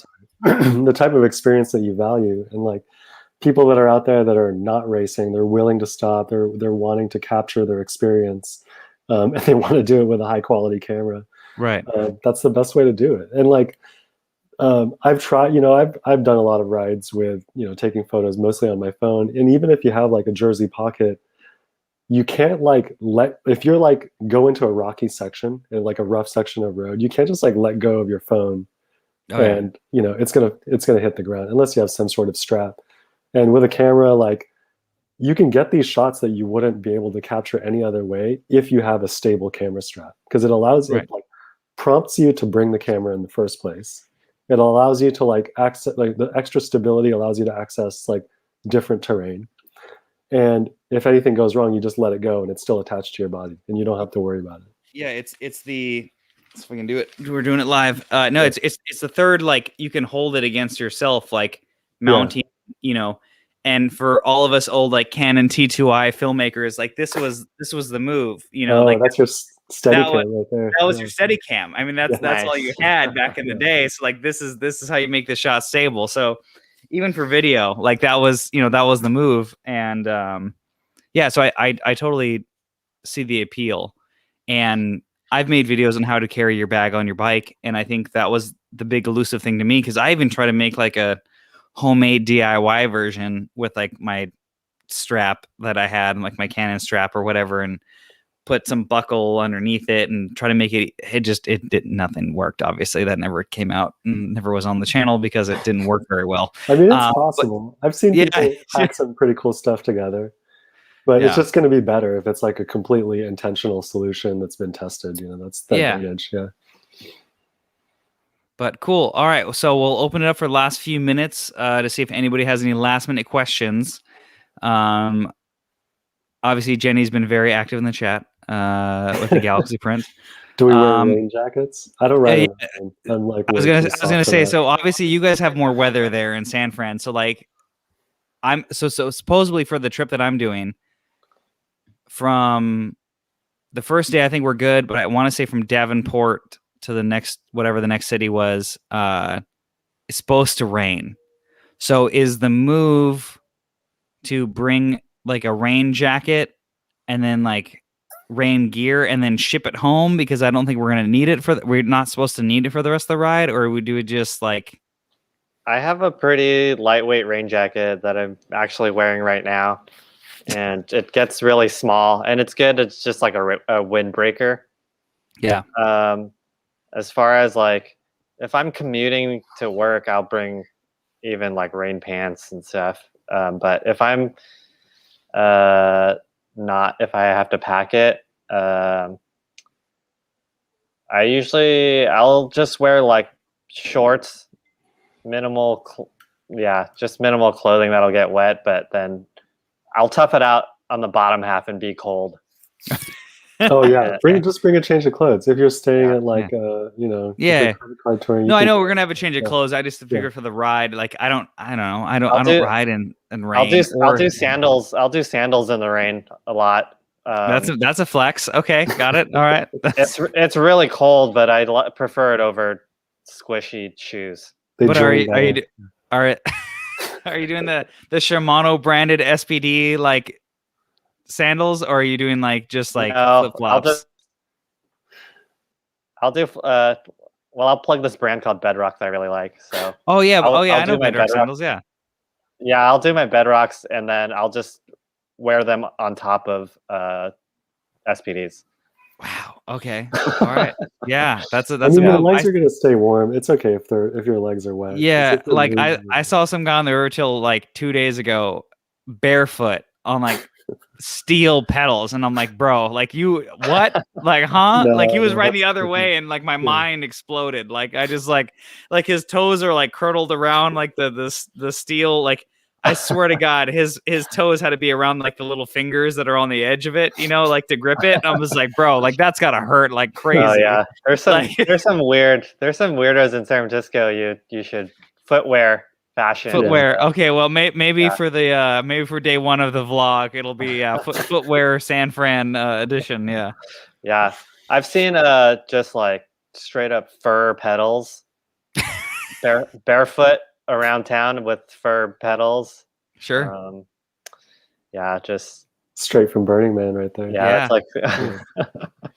The type of experience that you value. And like people that are out there that are not racing, they're willing to stop. They're wanting to capture their experience. And they want to do it with a high quality camera. Right. That's the best way to do it. And like, I've tried, I've done a lot of rides with, taking photos mostly on my phone. And even if you have like a Jersey Pocket, you can't like if you're like go into a rocky section and like a rough section of road, you can't just like let go of your phone and it's gonna hit the ground unless you have some sort of strap. And with a camera, like you can get these shots that you wouldn't be able to capture any other way if you have a stable camera strap, because it allows it like prompts you to bring the camera in the first place. It allows you to like access, like the extra stability allows you to access like different terrain. And if anything goes wrong, you just let it go and it's still attached to your body and you don't have to worry about it. Yeah, it's the, if we can do it, we're doing it live. No, it's the third, like you can hold it against yourself, like mounting, and for all of us old like Canon T2i filmmakers, like this was the move, like that's your Steadicam right there. That was your Steadicam. I mean, that's all you had back in the day. So like this is how you make the shot stable. So even for video, like that was the move. And so I totally see the appeal. And I've made videos on how to carry your bag on your bike, and I think that was the big elusive thing to me, because I even try to make like a homemade DIY version with like my strap that I had, like my Canon strap or whatever, and put some buckle underneath it and try to make it. Nothing worked. Obviously, that never came out and never was on the channel because it didn't work very well. I mean, it's possible. I've seen people hack some pretty cool stuff together. But it's just going to be better if it's like a completely intentional solution that's been tested. That's the advantage. Yeah. But cool. All right. So we'll open it up for the last few minutes to see if anybody has any last minute questions. Obviously, Jenny's been very active in the chat with the Galaxy print. Do we wear rain jackets? I don't ride. Unlike I was gonna say. So obviously, you guys have more weather there in San Fran. So like, so supposedly for the trip that I'm doing. From the first day, I think we're good, but I want to say from Davenport to the next, whatever the next city was, it's supposed to rain. So is the move to bring like a rain jacket and then like rain gear and then ship it home? Because I don't think we're going to need it we're not supposed to need it for the rest of the ride, or we do it just like. I have a pretty lightweight rain jacket that I'm actually wearing right now. And it gets really small, and it's good. It's just like a windbreaker. Yeah. As far as like, if I'm commuting to work, I'll bring even like rain pants and stuff. But if I'm if I have to pack it, I'll just wear like shorts, just minimal clothing that'll get wet, but then I'll tough it out on the bottom half and be cold. Oh yeah, just bring a change of clothes if you're staying at like Yeah. Touring, no, I know we're gonna have a change of clothes. I just figure for the ride, like I don't ride in rain. I'll do sandals. I'll do sandals in the rain a lot. That's a flex. Okay, got it. All right. It's really cold, but I prefer it over squishy shoes. But are you doing the Shimano branded SPD like sandals, or are you doing like just like flip flops? I'll plug this brand called Bedrock that I really like. So I know Bedrock sandals. Yeah, I'll do my Bedrocks, and then I'll just wear them on top of SPDs. Wow. Okay. All right. Yeah. That's your legs are gonna stay warm. It's okay if your legs are wet. Yeah. Like I saw some guy on the river till like 2 days ago, barefoot on like steel pedals, and I'm like, bro, like you what? Like, huh? No, like he was riding the other way, and like my mind exploded. Like I just like his toes are like curdled around like the steel. Like I swear to God, his toes had to be around like the little fingers that are on the edge of it, like to grip it. I was like, bro, like that's gotta hurt like crazy. Oh yeah, there's some weirdos in San Francisco. You should footwear fashion. Okay, well maybe for the maybe for day one of the vlog, it'll be footwear San Fran edition. Yeah. Yeah, I've seen just like straight up fur pedals, barefoot around town with fur pedals. Sure. Just straight from Burning Man right there. Yeah. It's like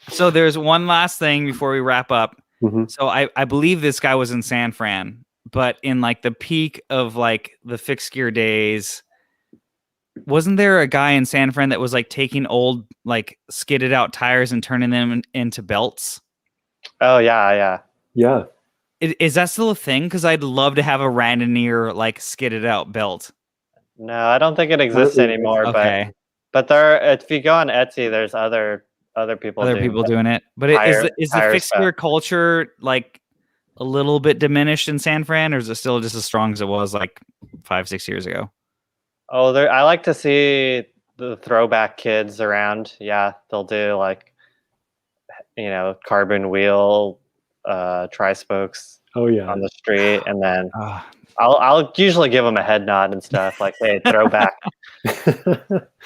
So there's one last thing before we wrap up. Mm-hmm. So I believe this guy was in San Fran, but in like the peak of like the fixed gear days, wasn't there a guy in San Fran that was like taking old like skidded out tires and turning them into belts? Oh yeah. Yeah. Is that still a thing? Because I'd love to have a Randoneer like skidded out belt. No, I don't think it exists Currently, anymore. Okay, But there, if you go on Etsy, there's other people other doing people doing it, but is the tire fixed stuff. gear culture like a little bit diminished in San Fran, or is it still just as strong as it was like 5-6 years ago? Oh, there. I like to see the throwback kids around. Yeah, they'll do like, carbon wheel, tri-spokes Oh yeah. on the street, and then Ah, I'll usually give them a head nod and stuff, like, "Hey, throwback."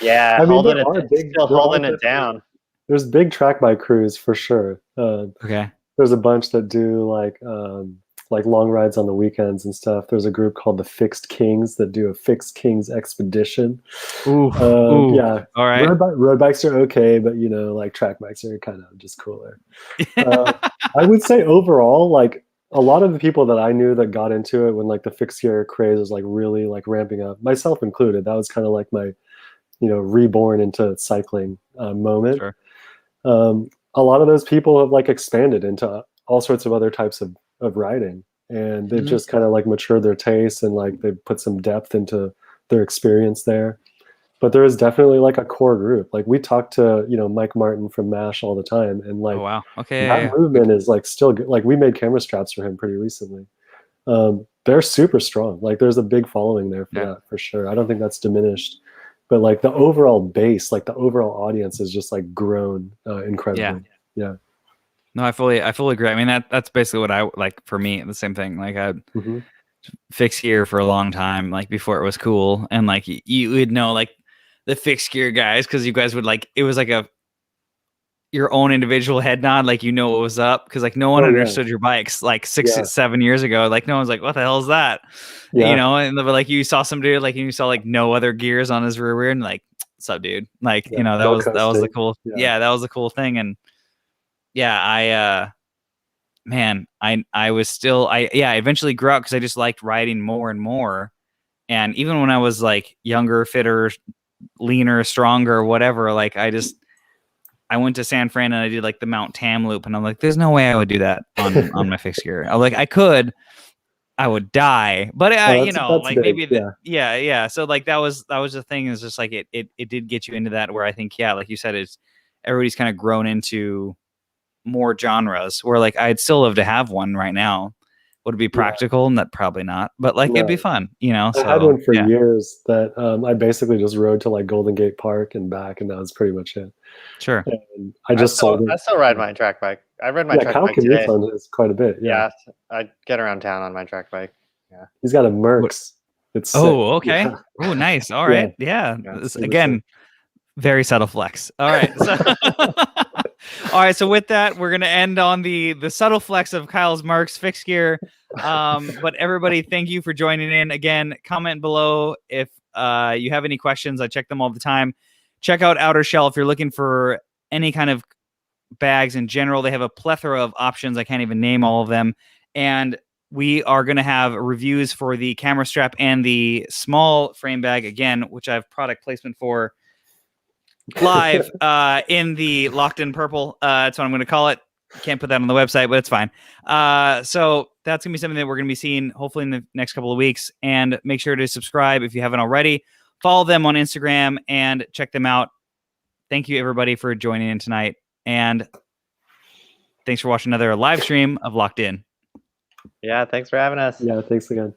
Yeah, I mean, holding there are still holding it down. there's big track bike crews for sure. okay. There's a bunch that do like long rides on the weekends and stuff. There's a group called the Fixed Kings that do a Fixed Kings expedition. Ooh, Yeah, all right. road bikes are okay, but like track bikes are kind of just cooler. I would say overall, like a lot of the people that I knew that got into it when like the fixed gear craze was like really like ramping up, myself included. That was kind of like my reborn into cycling moment. Sure. A lot of those people have like expanded into all sorts of other types of riding, and they've just kind of like matured their tastes and like they've put some depth into their experience there. But there is definitely like a core group. Like we talk to Mike Martin from MASH all the time, and like Oh wow. Okay. that Yeah. movement is like still good. Like we made camera straps for him pretty recently. They're super strong. Like there's a big following there for that for sure. I don't think that's diminished, but like the overall base, like the overall audience has just like grown incredibly. Yeah. No, I fully agree. I mean, that's basically what I like. For me, the same thing. Like I Mhm. fixed gear for a long time, like before it was cool, and like you would know like the fixed gear guys because you guys would like it was like your own individual head nod, like what was up because like no one Oh, yeah. understood your bikes like 6-7 years ago. Like no one's like, what the hell is that? Yeah. And but like you saw some dude like and you saw like no other gears on his rear wheel and like, what's up, dude? Like Yeah. that No was the coasting. cool Yeah. that was the cool thing. And yeah, I was still I eventually grew out because I just liked riding more and more. And even when I was like younger, fitter, leaner, stronger, whatever, like I went to San Fran and I did like the Mount Tam loop, and I'm like, there's no way I would do that on my fixed gear. I was like, I could, I would die, but That's like big. maybe yeah. So like that was the thing, is just like it did get you into that, where I think like you said, it's everybody's kind of grown into more genres, where like I'd still love to have one right now. Would it be practical? And that probably not, but like it'd be fun, I so had one for years that I basically just rode to like Golden Gate Park and back, and that was pretty much it. Sure. And I just sold it. I still ride my track bike. I rode my track Cal bike today. commutes on this quite a bit. Yeah, I get around town on my track bike. Yeah, he's got a Mercs. It's sick. okay. Yeah. Oh, nice. All right. Yeah. Again, very subtle flex. All right. So all right. So with that, we're gonna end on the subtle flex of Kyle's Mercs fixed gear. But everybody, thank you for joining in. Again, comment below if you have any questions. I check them all the time. Check out OuterShell if you're looking for any kind of bags in general. They have a plethora of options. I can't even name all of them. And we are going to have reviews for the camera strap and the small frame bag again, which I have product placement for live in the Locked In Purple. That's what I'm going to call it. Can't put that on the website, but it's fine. So that's going to be something that we're going to be seeing hopefully in the next couple of weeks. And make sure to subscribe if you haven't already. Follow them on Instagram and check them out. Thank you, everybody, for joining in tonight. And thanks for watching another live stream of Locked In. Yeah, thanks for having us. Yeah, thanks again.